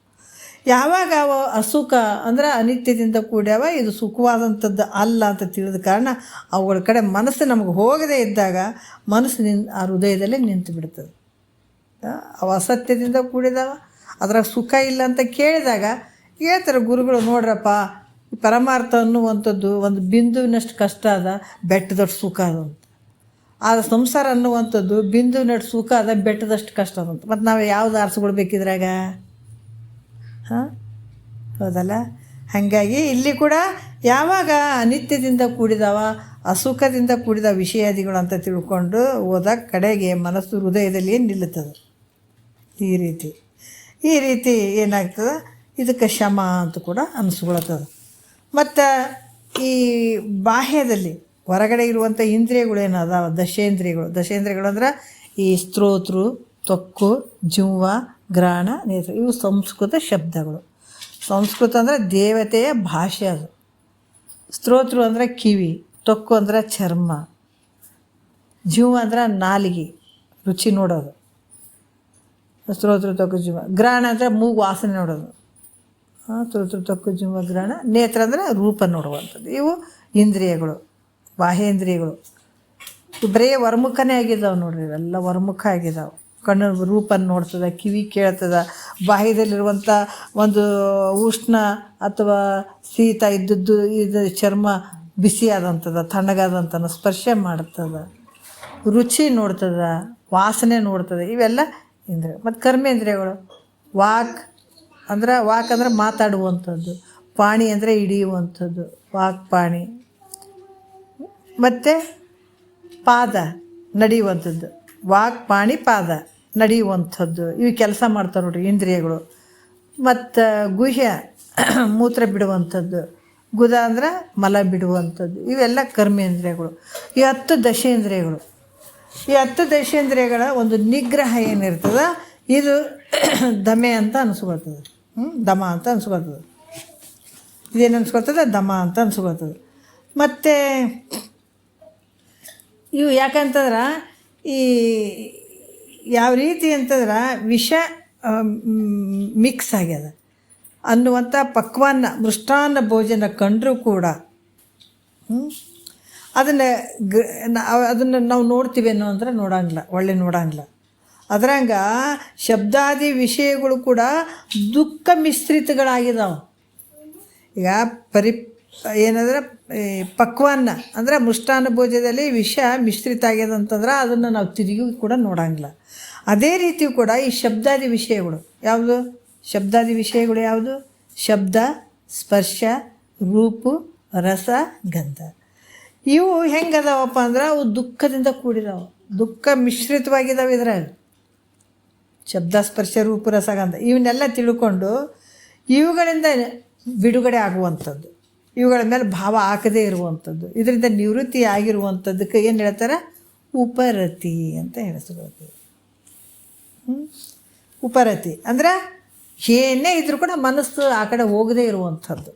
ಯಾವಾಗ ಅವ ಅಸುಖ ಅಂದ್ರೆ ಅನಿತ್ಯದಿಂದ ಕೂಡ್ಯಾವ, ಇದು ಸುಖವಾದಂಥದ್ದು ಅಲ್ಲ ಅಂತ ತಿಳಿದ ಕಾರಣ ಅವುಗಳ ಕಡೆ ಮನಸ್ಸು ನಮಗೆ ಹೋಗದೇ ಇದ್ದಾಗ ಮನಸ್ಸು ಆ ಹೃದಯದಲ್ಲೇ ನಿಂತು ಬಿಡ್ತದೆ. ಅವ ಅಸತ್ಯದಿಂದ ಕೂಡಿದಾವ, ಅದ್ರಾಗ ಸುಖ ಇಲ್ಲ ಅಂತ ಕೇಳಿದಾಗ ಹೇಳ್ತಾರೆ ಗುರುಗಳು, ನೋಡ್ರಪ್ಪ ಪರಮಾರ್ಥ ಅನ್ನುವಂಥದ್ದು ಒಂದು ಬಿಂದುವಿನಷ್ಟು ಕಷ್ಟ ಅದ, ಬೆಟ್ಟದಷ್ಟು ಸುಖ ಅದ ಅಂತ. ಆ ಸಂಸಾರ ಅನ್ನುವಂಥದ್ದು ಬಿಂದುವಿನಷ್ಟು ಸುಖ ಅದ, ಬೆಟ್ಟದಷ್ಟು ಕಷ್ಟ ಅದಂತ. ಮತ್ತು ನಾವು ಯಾವ್ದು ಆರಿಸ್ಕೊಳ್ಬೇಕಿದ್ರಾಗ? ಹಾಂ, ಹೌದಲ್ಲ? ಹಾಗಾಗಿ ಇಲ್ಲಿ ಕೂಡ ಯಾವಾಗ ಅನಿತ್ಯದಿಂದ ಕೂಡಿದಾವ, ಅಸುಖದಿಂದ ಕೂಡಿದ ವಿಷಯಾದಿಗಳು ಅಂತ ತಿಳ್ಕೊಂಡು ಹೋದಾಗ ಕಡೆಗೆ ಮನಸ್ಸು ಹೃದಯದಲ್ಲಿ ನಿಲ್ಲುತ್ತದೆ. ಈ ರೀತಿ ಏನಾಗ್ತದೆ, ಇದಕ್ಕೆ ಶಮ ಅಂತ ಕೂಡ ಅನಿಸ್ಕೊಳ್ತದೆ. ಮತ್ತು ಈ ಬಾಹ್ಯದಲ್ಲಿ ಹೊರಗಡೆ ಇರುವಂಥ ಇಂದ್ರಿಯಗಳು ಏನದಾವ, ದಶೇಂದ್ರಿಯಗಳು ಅಂದ್ರೆ ಈ ಸ್ತೋತ್ರ, ತ್ವಕ್ಕು, ಜಿಹ್ವ, ಘ್ರಾಣ, ನೇತ್ರ, ಇವು ಸಂಸ್ಕೃತ ಶಬ್ದಗಳು. ಸಂಸ್ಕೃತ ಅಂದರೆ ದೇವತೆಯ ಭಾಷೆ ಅದು. ಸ್ತೋತ್ರ ಅಂದರೆ ಕಿವಿ, ತ್ವಕ್ಕು ಅಂದ್ರೆ ಚರ್ಮ, ಜಿಹ್ವ ಅಂದ್ರೆ ನಾಲಿಗೆ ರುಚಿ ನೋಡೋದು, ಸ್ತೋತ್ರ ತ್ವಕ್ಕು ಜಿಹ್ವ. ಘ್ರಾಣ ಅಂದರೆ ಮೂಗು ವಾಸನೆ ನೋಡೋದು, ಸ್ತೋತ್ರ ತ್ವಕ್ಕು ಜಿಹ್ವ ಘ್ರಾಣ. ನೇತ್ರ ಅಂದರೆ ರೂಪ ನೋಡುವಂಥದ್ದು. ಇವು ಇಂದ್ರಿಯಗಳು, ಬಾಹ್ಯೇಂದ್ರಿಯಗಳು. ಬರೀ ವರ್ಮುಖನೇ ಆಗಿದ್ದಾವೆ ನೋಡ್ರಿ, ಇವೆಲ್ಲ ವರ್ಮುಖ ಆಗಿದ್ದಾವೆ. ಕಣ್ಣು ರೂಪನ ನೋಡ್ತದೆ, ಕಿವಿ ಕೇಳ್ತದೆ, ಬಾಹ್ಯದಲ್ಲಿರುವಂಥ ಒಂದು ಉಷ್ಣ ಅಥವಾ ಶೀತ ಇದ್ದದ್ದು ಇದು ಚರ್ಮ ಬಿಸಿಯಾದಂಥದ್ದು ತಣ್ಣಗಾದಂಥದ್ದು ಸ್ಪರ್ಶ ಮಾಡ್ತದೆ, ರುಚಿ ನೋಡ್ತದೆ, ವಾಸನೆ ನೋಡ್ತದೆ. ಇವೆಲ್ಲ ಇಂದ್ರಿಯ. ಮತ್ತು ಕರ್ಮೇಂದ್ರಿಯಗಳು, ವಾಕ್ ಅಂದ್ರೆ ಮಾತಾಡುವಂಥದ್ದು, ಪಾಣಿ ಅಂದರೆ ಹಿಡಿಯುವಂಥದ್ದು, ವಾಕ್ ಪಾಣಿ. ಮತ್ತು ಪಾದ ನಡೆಯುವಂಥದ್ದು, ವಾಕ್ ಪಾಣಿ ಪಾದ ನಡೆಯುವಂಥದ್ದು. ಇವು ಕೆಲಸ ಮಾಡ್ತಾರೆ ನೋಡ್ರಿ ಇಂದ್ರಿಯಗಳು. ಮತ್ತು ಗುಹ್ಯ ಮೂತ್ರ ಬಿಡುವಂಥದ್ದು, ಗುದ ಅಂದ್ರೆ ಮಲ ಬಿಡುವಂಥದ್ದು. ಇವೆಲ್ಲ ಕರ್ಮೇಂದ್ರಿಯಗಳು. ಈ 10 ದಶೇಂದ್ರಿಯಗಳು. ಈ 10 ದಶೇಂದ್ರಿಯಗಳ ಒಂದು ನಿಗ್ರಹ ಏನಿರ್ತದೆ ಇದು ದಮೆ ಅಂತ ಅನಿಸ್ಕೊಳ್ತದೆ. ದಮ ಅಂತ ಅನಿಸ್ಕೊಳ್ತದೆ. ಇದೇನು ಅನಿಸ್ಕೊಳ್ತದೆ? ದಮ ಅಂತ ಅನಿಸ್ಕೊಳ್ತದೆ. ಮತ್ತು ಇವು ಯಾಕಂತಂದ್ರೆ ಈ ಯಾವ ರೀತಿ ಅಂತಂದ್ರೆ ವಿಷ ಮಿಕ್ಸ್ ಆಗ್ಯದ ಅನ್ನುವಂಥ ಪಕ್ವಾನ್ನ ಮೃಷ್ಟಾನ್ನ ಭೋಜನ ಕಂಡರೂ ಕೂಡ ಅದನ್ನು ನಾವು ನೋಡ್ತೀವೇನೋ ಅಂದ್ರೆ ನೋಡಂಗಿಲ್ಲ, ಒಳ್ಳೆ ನೋಡಂಗಿಲ್ಲ. ಅದ್ರಂಗೆ ಶಬ್ದಾದಿ ವಿಷಯಗಳು ಕೂಡ ದುಃಖ ಮಿಶ್ರಿತಗಳಾಗಿದ್ದಾವೆ. ಈಗ ಏನಂದ್ರೆ ಪಕ್ವಾನ್ನ ಅಂದರೆ ಮೃಷ್ಟಾನ್ನ ಭೋಜನದಲ್ಲಿ ವಿಷ ಮಿಶ್ರಿತ ಆಗ್ಯದ ಅಂತಂದ್ರೆ ಅದನ್ನು ನಾವು ತಿರುಗಿ ಕೂಡ ನೋಡಂಗಿಲ್ಲ. ಅದೇ ರೀತಿ ಕೂಡ ಈ ಶಬ್ದಾದಿ ವಿಷಯಗಳು ಯಾವುದು? ಶಬ್ದಾದಿ ವಿಷಯಗಳು ಯಾವುದು? ಶಬ್ದ, ಸ್ಪರ್ಶ, ರೂಪ, ರಸ, ಗಂಧ. ಇವು ಹೆಂಗದಾವಪ್ಪ ಅಂದ್ರೆ ಅವು ದುಃಖದಿಂದ ಕೂಡಿದಾವೆ, ದುಃಖ ಮಿಶ್ರಿತವಾಗಿದ್ದಾವೆ. ಇದ್ರಾಗ ಶಬ್ದ, ಸ್ಪರ್ಶ, ರೂಪ, ರಸ, ಗಂಧ ಇವನ್ನೆಲ್ಲ ತಿಳ್ಕೊಂಡು ಇವುಗಳಿಂದ ಬಿಡುಗಡೆ ಆಗುವಂಥದ್ದು, ಇವುಗಳ ಮೇಲೆ ಭಾವ ಹಾಕದೇ ಇರುವಂಥದ್ದು, ಇದರಿಂದ ನಿವೃತ್ತಿ ಆಗಿರುವಂಥದ್ದಕ್ಕೆ ಏನು ಹೇಳ್ತಾರೆ? ಉಪರತಿ ಅಂತ ಹೇಳಿಸ್ಕೊಳ್ತೀವಿ. ಉಪರತಿ ಅಂದರೆ ಏನೇ ಇದ್ರೂ ಕೂಡ ಮನಸ್ಸು ಆ ಕಡೆ ಹೋಗದೇ ಇರುವಂಥದ್ದು.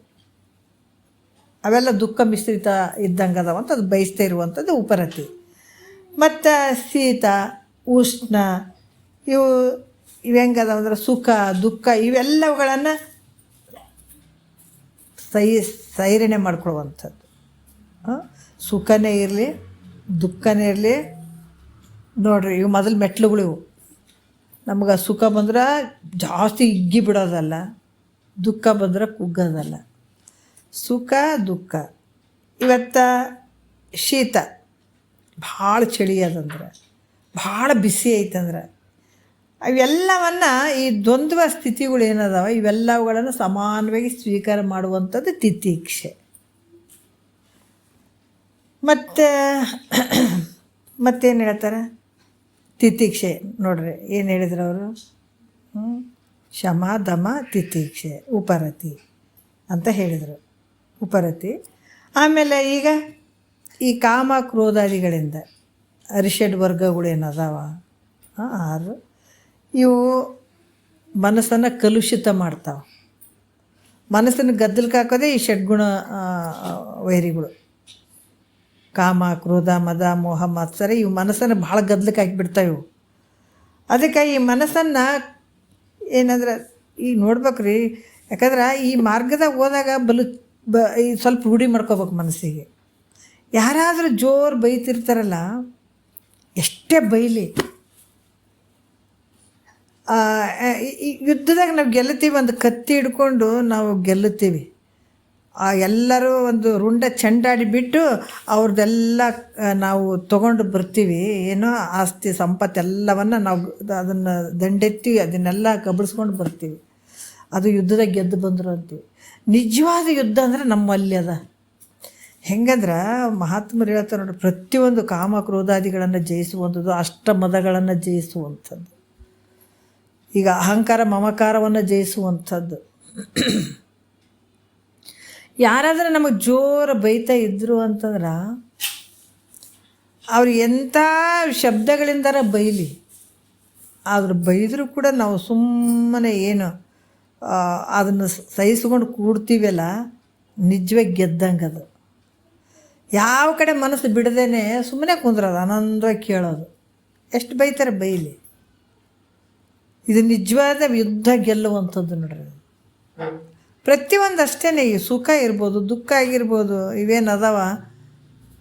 ಅವೆಲ್ಲ ದುಃಖ ಮಿಶ್ರಿತ ಇದ್ದಂಗೆ ಅದಾವಂತ ಅದು ಬಯಸ್ತಾ ಇರುವಂಥದ್ದು ಉಪರತಿ. ಮತ್ತು ಶೀತ, ಉಷ್ಣ ಇವು ಹೆಂಗದಾವ ಅಂದ್ರೆ ಸುಖ, ದುಃಖ ಇವೆಲ್ಲವುಗಳನ್ನು ಸೈರಣೆ ಮಾಡ್ಕೊಳ್ಳುವಂಥದ್ದು. ಸುಖನೇ ಇರಲಿ, ದುಃಖನೇ ಇರಲಿ. ನೋಡಿರಿ, ಇವು ಮೊದಲು ಮೆಟ್ಲುಗಳು. ಇವು ನಮ್ಗೆ ಸುಖ ಬಂದ್ರೆ ಜಾಸ್ತಿ ಹಿಗ್ಗಿ ಬಿಡೋದಲ್ಲ, ದುಃಖ ಬಂದ್ರೆ ಕುಗ್ಗೋದಲ್ಲ. ಸುಖ ದುಃಖ. ಇವತ್ತು ಶೀತ ಭಾಳ ಚಳಿ ಅದಂದ್ರೆ, ಭಾಳ ಬಿಸಿ ಐತಂದ್ರೆ ಇವೆಲ್ಲವನ್ನು ಈ ದ್ವಂದ್ವ ಸ್ಥಿತಿಗಳು ಏನದಾವ ಇವೆಲ್ಲವುಗಳನ್ನು ಸಮಾನವಾಗಿ ಸ್ವೀಕಾರ ಮಾಡುವಂಥದ್ದು ತಿತಿಕ್ಷೆ. ಮತ್ತು ಮತ್ತೇನು ಹೇಳ್ತಾರೆ ತಿತಿಕ್ಷೆ ನೋಡ್ರಿ ಏನು ಹೇಳಿದ್ರು ಅವರು, ಶಮ ದಮ ತಿತಿಕ್ಷೆ ಉಪರತಿ ಅಂತ ಹೇಳಿದರು, ಉಪರತಿ. ಆಮೇಲೆ ಈಗ ಈ ಕಾಮ ಕ್ರೋಧಾದಿಗಳಿಂದ ಅರಿಷಡ್ ವರ್ಗಗಳು ಏನದಾವ 6, ಇವು ಮನಸ್ಸನ್ನು ಕಲುಷಿತ ಮಾಡ್ತಾವೆ. ಮನಸ್ಸನ್ನು ಗದ್ದಲಕ್ಕೆ ಹಾಕೋದೇ ಈ ಷಡ್ಗುಣ ವೈರಿಗಳು. ಕಾಮ ಕ್ರೋಧ ಮದ ಮೋಹ ಮತ್ಸರ ಇವು ಮನಸ್ಸನ್ನು ಭಾಳ ಗದ್ದಲಕ್ಕೆ ಹಾಕಿಬಿಡ್ತಾವೆ ಇವು. ಅದಕ್ಕೆ ಈ ಮನಸ್ಸನ್ನು ಏನಂದ್ರೆ ಈಗ ನೋಡ್ಬೇಕ್ರಿ, ಯಾಕಂದ್ರೆ ಈ ಮಾರ್ಗದಾಗ ಹೋದಾಗ ಈ ಸ್ವಲ್ಪ ರೂಢಿ ಮಾಡ್ಕೋಬೇಕು ಮನಸ್ಸಿಗೆ. ಯಾರಾದರೂ ಜೋರು ಬೈತಿರ್ತಾರಲ್ಲ, ಎಷ್ಟೇ ಬೈಲಿ ಈ ಯುದ್ಧದಾಗ ನಾವು ಗೆಲ್ಲುತ್ತೀವಿ, ಒಂದು ಕತ್ತಿ ಹಿಡ್ಕೊಂಡು ನಾವು ಗೆಲ್ಲುತ್ತೀವಿ. ಎಲ್ಲರೂ ಒಂದು ರುಂಡ ಚೆಂಡಾಡಿ ಬಿಟ್ಟು ಅವ್ರದ್ದೆಲ್ಲ ನಾವು ತೊಗೊಂಡು ಬರ್ತೀವಿ, ಏನೋ ಆಸ್ತಿ ಸಂಪತ್ತೆಲ್ಲವನ್ನು ನಾವು ಅದನ್ನು ದಂಡೆತ್ತಿ ಅದನ್ನೆಲ್ಲ ಕಬಳಿಸ್ಕೊಂಡು ಬರ್ತೀವಿ. ಅದು ಯುದ್ಧದಾಗ ಗೆದ್ದು ಬಂದರು ಅಂತೀವಿ. ನಿಜವಾದ ಯುದ್ಧ ಅಂದರೆ ನಮ್ಮಲ್ಲಿ ಅದ. ಹೆಂಗಂದ್ರೆ ಮಹಾತ್ಮರು ಹೇಳ್ತಾರೆ ನೋಡಿ, ಪ್ರತಿಯೊಂದು ಕಾಮ ಕ್ರೋಧಾದಿಗಳನ್ನು ಜಯಿಸುವಂಥದ್ದು, ಅಷ್ಟಮದಗಳನ್ನು ಜಯಿಸುವಂಥದ್ದು, ಈಗ ಅಹಂಕಾರ ಮಮಕಾರವನ್ನು ಜಯಿಸುವಂಥದ್ದು. ಯಾರಾದರೂ ನಮಗೆ ಜೋರು ಬೈತಾ ಇದ್ದರು ಅಂತಂದ್ರೆ ಅವ್ರು ಎಂಥ ಶಬ್ದಗಳಿಂದಾರ ಬೈಲಿ, ಆದ್ರೆ ಬೈದರೂ ಕೂಡ ನಾವು ಸುಮ್ಮನೆ ಏನು ಅದನ್ನು ಸಹಿಸ್ಕೊಂಡು ಕೂಡ್ತೀವಲ್ಲ, ನಿಜವಾಗಿ ಗೆದ್ದಂಗೆ ಅದು. ಯಾವ ಕಡೆ ಮನಸ್ಸು ಬಿಡದೇನೆ ಸುಮ್ಮನೆ ಕುಂದ್ರೋದು, ಆನಂದವಾಗಿ ಕೇಳೋದು. ಎಷ್ಟು ಬೈತಾರೆ ಬೈಲಿ, ಇದು ನಿಜವಾದ ಯುದ್ಧ ಗೆಲ್ಲುವಂಥದ್ದು ನೋಡ್ರಿ. ಪ್ರತಿಯೊಂದು ಅಷ್ಟೇ, ಈ ಸುಖ ಇರ್ಬೋದು, ದುಃಖ ಆಗಿರ್ಬೋದು, ಇವೇನು ಅದಾವ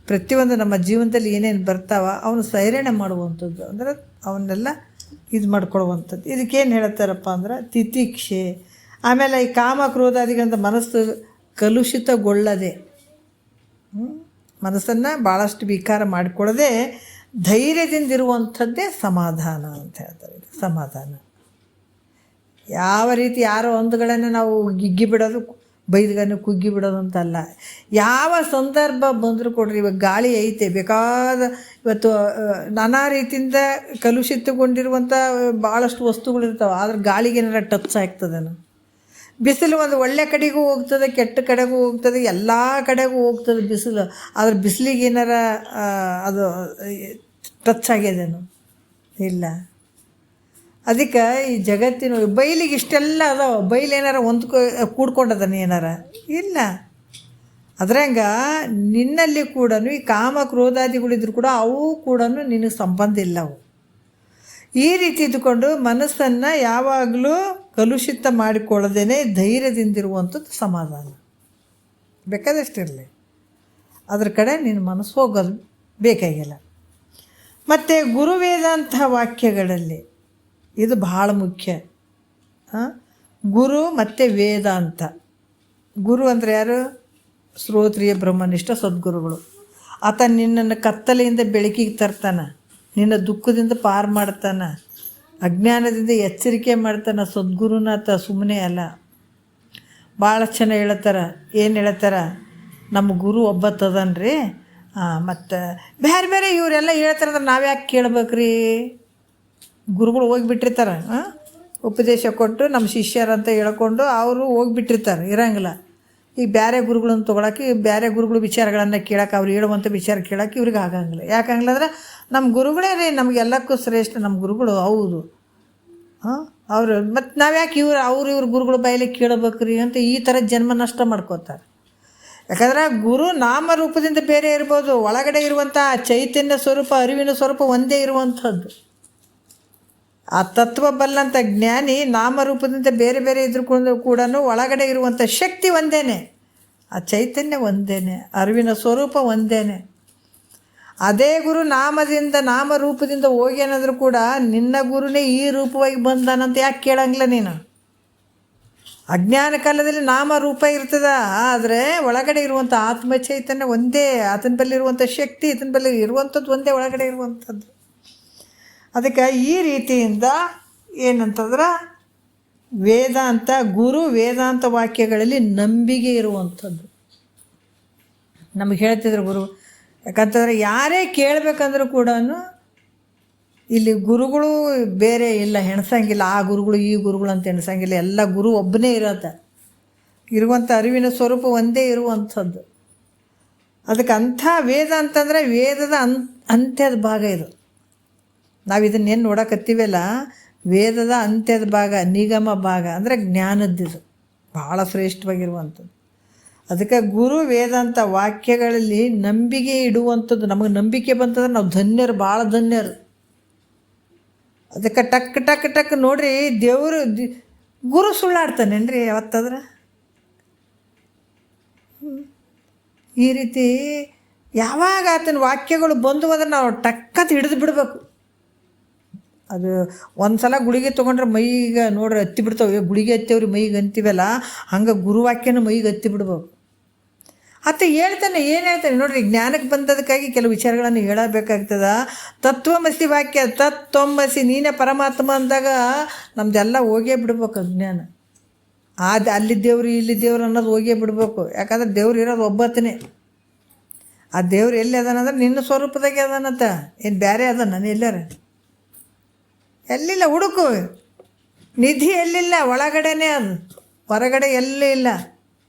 ಪ್ರತಿಯೊಂದು ನಮ್ಮ ಜೀವನದಲ್ಲಿ ಏನೇನು ಬರ್ತಾವ ಅವನು ಸೈರಣೆ ಮಾಡುವಂಥದ್ದು, ಅಂದರೆ ಅವನ್ನೆಲ್ಲ ಇದು ಮಾಡ್ಕೊಳ್ಳುವಂಥದ್ದು. ಇದಕ್ಕೇನು ಹೇಳ್ತಾರಪ್ಪ ಅಂದ್ರೆ ತಿತಿಕ್ಷೆ. ಆಮೇಲೆ ಈ ಕಾಮ ಕ್ರೋಧಾದಿಗಳಂತ ಮನಸ್ಸು ಕಲುಷಿತಗೊಳ್ಳದೆ, ಮನಸ್ಸನ್ನು ಭಾಳಷ್ಟು ವಿಕಾರ ಮಾಡಿಕೊಳ್ಳದೆ ಧೈರ್ಯದಿಂದಿರುವಂಥದ್ದೇ ಸಮಾಧಾನ ಅಂತ ಹೇಳ್ತಾರೆ. ಇದು ಸಮಾಧಾನ. ಯಾವ ರೀತಿ ಯಾರೋ ಒಂದುಗಳನ್ನು ನಾವು ಗಿಗ್ಗಿ ಬಿಡೋದು, ಬೈದ್ಗನ್ನು ಕುಗ್ಗಿ ಬಿಡೋದು ಅಂತಲ್ಲ. ಯಾವ ಸಂದರ್ಭ ಬಂದರೂ ಕೊಡ್ರಿ, ಇವಾಗ ಗಾಳಿ ಐತೆ, ಬೇಕಾದ ಇವತ್ತು ನಾನಾ ರೀತಿಯಿಂದ ಕಲುಷಿತಗೊಂಡಿರುವಂಥ ಭಾಳಷ್ಟು ವಸ್ತುಗಳಿರ್ತಾವೆ, ಆದ್ರೆ ಗಾಳಿಗೆ ಏನಾರ ಟಚ್ ಆಗ್ತದೇನು? ಬಿಸಿಲು ಒಂದು ಒಳ್ಳೆ ಕಡೆಗೂ ಹೋಗ್ತದೆ, ಕೆಟ್ಟ ಕಡೆಗೂ ಹೋಗ್ತದೆ, ಎಲ್ಲ ಕಡೆಗೂ ಹೋಗ್ತದೆ ಬಿಸಿಲು. ಆದ್ರೆ ಬಿಸಿಲಿಗೆ ಏನಾರ ಅದು ಟಚ್ ಆಗ್ಯದೇನು? ಇಲ್ಲ. ಅದಕ್ಕೆ ಈ ಜಗತ್ತಿನ ಬೈಲಿಗೆ ಇಷ್ಟೆಲ್ಲ ಅದಾವ, ಬೈಲು ಏನಾರ ಕೂಡ್ಕೊಂಡದನ ಏನಾರ? ಇಲ್ಲ. ಅದ್ರಂಗ ನಿನ್ನಲ್ಲಿ ಕೂಡ ಈ ಕಾಮ ಕ್ರೋಧಾದಿಗಳಿದ್ರು ಕೂಡ ಅವು ಕೂಡ ನಿನಗೆ ಸಂಬಂಧ ಇಲ್ಲ. ಅವು ಈ ರೀತಿ ಇದ್ದುಕೊಂಡು ಮನಸ್ಸನ್ನು ಯಾವಾಗಲೂ ಕಲುಷಿತ ಮಾಡಿಕೊಳ್ಳದೇನೆ ಧೈರ್ಯದಿಂದಿರುವಂಥದ್ದು ಸಮಾಧಾನ. ಬೇಕಾದಷ್ಟಿರಲಿ, ಅದ್ರ ಕಡೆ ನಿನ್ನ ಮನಸ್ಸು ಹೋಗೋದು ಬೇಕಾಗಿಲ್ಲ. ಮತ್ತು ಗುರುವೇದಾಂತ ವಾಕ್ಯಗಳಲ್ಲಿ ಇದು ಭಾಳ ಮುಖ್ಯ. ಗುರು ಮತ್ತು ವೇದಾಂತ. ಗುರು ಅಂದರೆ ಯಾರು? ಶ್ರೋತ್ರಿಯ ಬ್ರಹ್ಮನಿಷ್ಠ ಸದ್ಗುರುಗಳು. ಆತ ನಿನ್ನನ್ನು ಕತ್ತಲೆಯಿಂದ ಬೆಳಕಿಗೆ ತರ್ತಾನೆ, ನಿನ್ನ ದುಃಖದಿಂದ ಪಾರು ಮಾಡ್ತಾನೆ, ಅಜ್ಞಾನದಿಂದ ಎಚ್ಚರಿಕೆ ಮಾಡ್ತಾನೆ. ಸದ್ಗುರುನಾಥ ಸುಮ್ಮನೆ ಅಲ್ಲ. ಭಾಳ ಚೆನ್ನಾಗಿ ಹೇಳ್ತಾರೆ. ಏನು ಹೇಳ್ತಾರೆ? ನಮ್ಮ ಗುರು ಒಬ್ಬತ್ತದನ್ರಿ, ಮತ್ತು ಬೇರೆ ಬೇರೆ ಇವರೆಲ್ಲ ಹೇಳ್ತಾರಂದ್ರೆ ನಾವು ಯಾಕೆ ಕೇಳ್ಬೇಕ್ರಿ? ಗುರುಗಳು ಹೋಗಿಬಿಟ್ಟಿರ್ತಾರೆ, ಉಪದೇಶ ಕೊಟ್ಟು ನಮ್ಮ ಶಿಷ್ಯರಂತ ಹೇಳ್ಕೊಂಡು ಅವರು ಹೋಗಿಬಿಟ್ಟಿರ್ತಾರೆ, ಇರೋಂಗಿಲ್ಲ. ಈಗ ಬೇರೆ ಗುರುಗಳನ್ನು ತೊಗೊಳಕ್ಕೆ, ಬೇರೆ ಗುರುಗಳು ವಿಚಾರಗಳನ್ನು ಕೇಳೋಕೆ, ಅವ್ರು ಹೇಳುವಂಥ ವಿಚಾರ ಕೇಳೋಕೆ ಇವ್ರಿಗೆ ಆಗಂಗಿಲ್ಲ. ಯಾಕಂಗಿಲ್ಲ ಅಂದ್ರೆ ನಮ್ಮ ಗುರುಗಳೇ ರೀ ನಮಗೆಲ್ಲಕ್ಕೂ ಶ್ರೇಷ್ಠ, ನಮ್ಮ ಗುರುಗಳು. ಹೌದು, ಅವರು ಮತ್ತು ನಾವು ಯಾಕೆ ಇವ್ರ ಗುರುಗಳು ಬಾಯಲ್ಲಿ ಕೇಳಬೇಕ್ರಿ ಅಂತ ಈ ಥರ ಜನ್ಮ ನಷ್ಟ ಮಾಡ್ಕೋತಾರೆ. ಯಾಕಂದ್ರೆ ಗುರು ನಾಮರೂಪದಿಂದ ಬೇರೆ ಇರ್ಬೋದು, ಒಳಗಡೆ ಇರುವಂಥ ಚೈತನ್ಯ ಸ್ವರೂಪ, ಅರಿವಿನ ಸ್ವರೂಪ ಒಂದೇ ಇರುವಂಥದ್ದು. ಆ ತತ್ವ ಬಲ್ಲಂಥ ಜ್ಞಾನಿ ನಾಮರೂಪದಿಂದ ಬೇರೆ ಬೇರೆ ಇದ್ರೂ ಕೂಡ ಒಳಗಡೆ ಇರುವಂಥ ಶಕ್ತಿ ಒಂದೇ, ಆ ಚೈತನ್ಯ ಒಂದೇ, ಅರಿವಿನ ಸ್ವರೂಪ ಒಂದೇ. ಅದೇ ಗುರು ನಾಮದಿಂದ ನಾಮರೂಪದಿಂದ ಹೋಗ್ಯಾನಾದರೂ ಕೂಡ ನಿನ್ನ ಗುರುನೇ ಈ ರೂಪವಾಗಿ ಬಂದಾನಂತ ಯಾಕೆ ಕೇಳಂಗಿಲ್ಲ ನೀನು? ಅಜ್ಞಾನ ಕಾಲದಲ್ಲಿ ನಾಮರೂಪ ಇರ್ತದ, ಆದರೆ ಒಳಗಡೆ ಇರುವಂಥ ಆತ್ಮ ಚೈತನ್ಯ ಒಂದೇ. ಆತನ ಬಳಿ ಇರುವಂಥ ಶಕ್ತಿ ಈತನ ಬಳಿ ಇರುವಂಥದ್ದು ಒಂದೇ, ಒಳಗಡೆ ಇರುವಂಥದ್ದು. ಅದಕ್ಕೆ ಈ ರೀತಿಯಿಂದ ಏನಂತಂದ್ರೆ ವೇದಾಂತ, ಗುರು ವೇದಾಂತ ವಾಕ್ಯಗಳಲ್ಲಿ ನಂಬಿಕೆ ಇರುವಂಥದ್ದು. ನಮಗೆ ಹೇಳ್ತಿದ್ರು ಗುರು, ಯಾಕಂತಂದರೆ ಯಾರೇ ಕೇಳಬೇಕಂದ್ರೂ ಕೂಡ ಇಲ್ಲಿ ಗುರುಗಳು ಬೇರೆ ಇಲ್ಲ, ಎಣ್ಸಂಗಿಲ್ಲ. ಆ ಗುರುಗಳು ಈ ಗುರುಗಳು ಅಂತ ಎಣ್ಸಂಗಿಲ್ಲ. ಎಲ್ಲ ಗುರು ಒಬ್ಬನೇ ಇರುವಂಥ ಅರಿವಿನ ಸ್ವರೂಪ ಒಂದೇ ಇರುವಂಥದ್ದು. ಅದಕ್ಕೆ ಅಂಥ ವೇದ ಅಂತಂದರೆ ವೇದದ ಅಂತ್ಯದ ಭಾಗ ಇದು. ನಾವು ಇದನ್ನೇನು ನೋಡಕತ್ತೀವಲ್ಲ, ವೇದದ ಅಂತ್ಯದ ಭಾಗ, ನಿಗಮ ಭಾಗ ಅಂದರೆ ಜ್ಞಾನದ್ದಿದು ಭಾಳ ಶ್ರೇಷ್ಠವಾಗಿರುವಂಥದ್ದು. ಅದಕ್ಕೆ ಗುರು ವೇದಾಂತ ವಾಕ್ಯಗಳಲ್ಲಿ ನಂಬಿಕೆ ಇಡುವಂಥದ್ದು. ನಮಗೆ ನಂಬಿಕೆ ಬಂತಂದ್ರೆ ನಾವು ಧನ್ಯರು, ಭಾಳ ಧನ್ಯರು. ಅದಕ್ಕೆ ಟಕ್ ಟಕ್ ಟಕ್ ನೋಡ್ರಿ, ದೇವರು ಗುರು ಸುಳ್ಳಾಡ್ತಾನೇನ್ರಿ ಯಾವತ್ತಾದ್ರೆ? ಈ ರೀತಿ ಯಾವಾಗ ಆತನ ವಾಕ್ಯಗಳು ಬಂದು ಅಂದ್ರೆ ನಾವು ಟಕ್ಕಂತ ಹಿಡಿದು ಬಿಡಬೇಕು. ಅದು ಒಂದು ಸಲ ಗುಳಿಗೆ ತೊಗೊಂಡ್ರೆ ಮೈಗೆ ನೋಡ್ರಿ ಹತ್ತಿ ಬಿಡ್ತಾವೆ. ಗುಳಿಗೆ ಹತ್ತೇವ್ರಿ ಮೈಗೆ ಅಂತೀವಲ್ಲ, ಹಂಗೆ ಗುರುವಾಕ್ಯನೂ ಮೈಗೆ ಹತ್ತಿ ಬಿಡ್ಬೇಕು. ಆತ ಹೇಳ್ತಾನೆ, ಏನು ಹೇಳ್ತಾನೆ ನೋಡ್ರಿ, ಜ್ಞಾನಕ್ಕೆ ಬಂದದಕ್ಕಾಗಿ ಕೆಲವು ವಿಚಾರಗಳನ್ನು ಹೇಳಬೇಕಾಗ್ತದೆ. ತತ್ವಮಸಿ ವಾಕ್ಯ, ತತ್ವಮಸಿ ನೀನೇ ಪರಮಾತ್ಮ ಅಂದಾಗ ನಮ್ದೆಲ್ಲ ಹೋಗೇ ಬಿಡ್ಬೇಕು ಅಜ್ಞಾನ. ಅಲ್ಲಿ ದೇವ್ರು ಇಲ್ಲಿ ದೇವ್ರು ಅನ್ನೋದು ಹೋಗೇ ಬಿಡಬೇಕು. ಯಾಕಂದ್ರೆ ದೇವ್ರು ಇರೋದು ಒಬ್ಬತ್ತನೇ. ಆ ದೇವ್ರು ಎಲ್ಲಿ ಅದಾನಂದ್ರೆ ನಿನ್ನ ಸ್ವರೂಪದಾಗೆ ಅದಾನಂತ, ಏನು ಬೇರೆ ಅದ ನಾನು ಎಲ್ಲಾರ ಎಲ್ಲಿಲ್ಲ. ಹುಡುಕು, ನಿಧಿ ಎಲ್ಲಿಲ್ಲ, ಒಳಗಡೆನೇ ಅದು, ಹೊರಗಡೆ ಎಲ್ಲೂ ಇಲ್ಲ,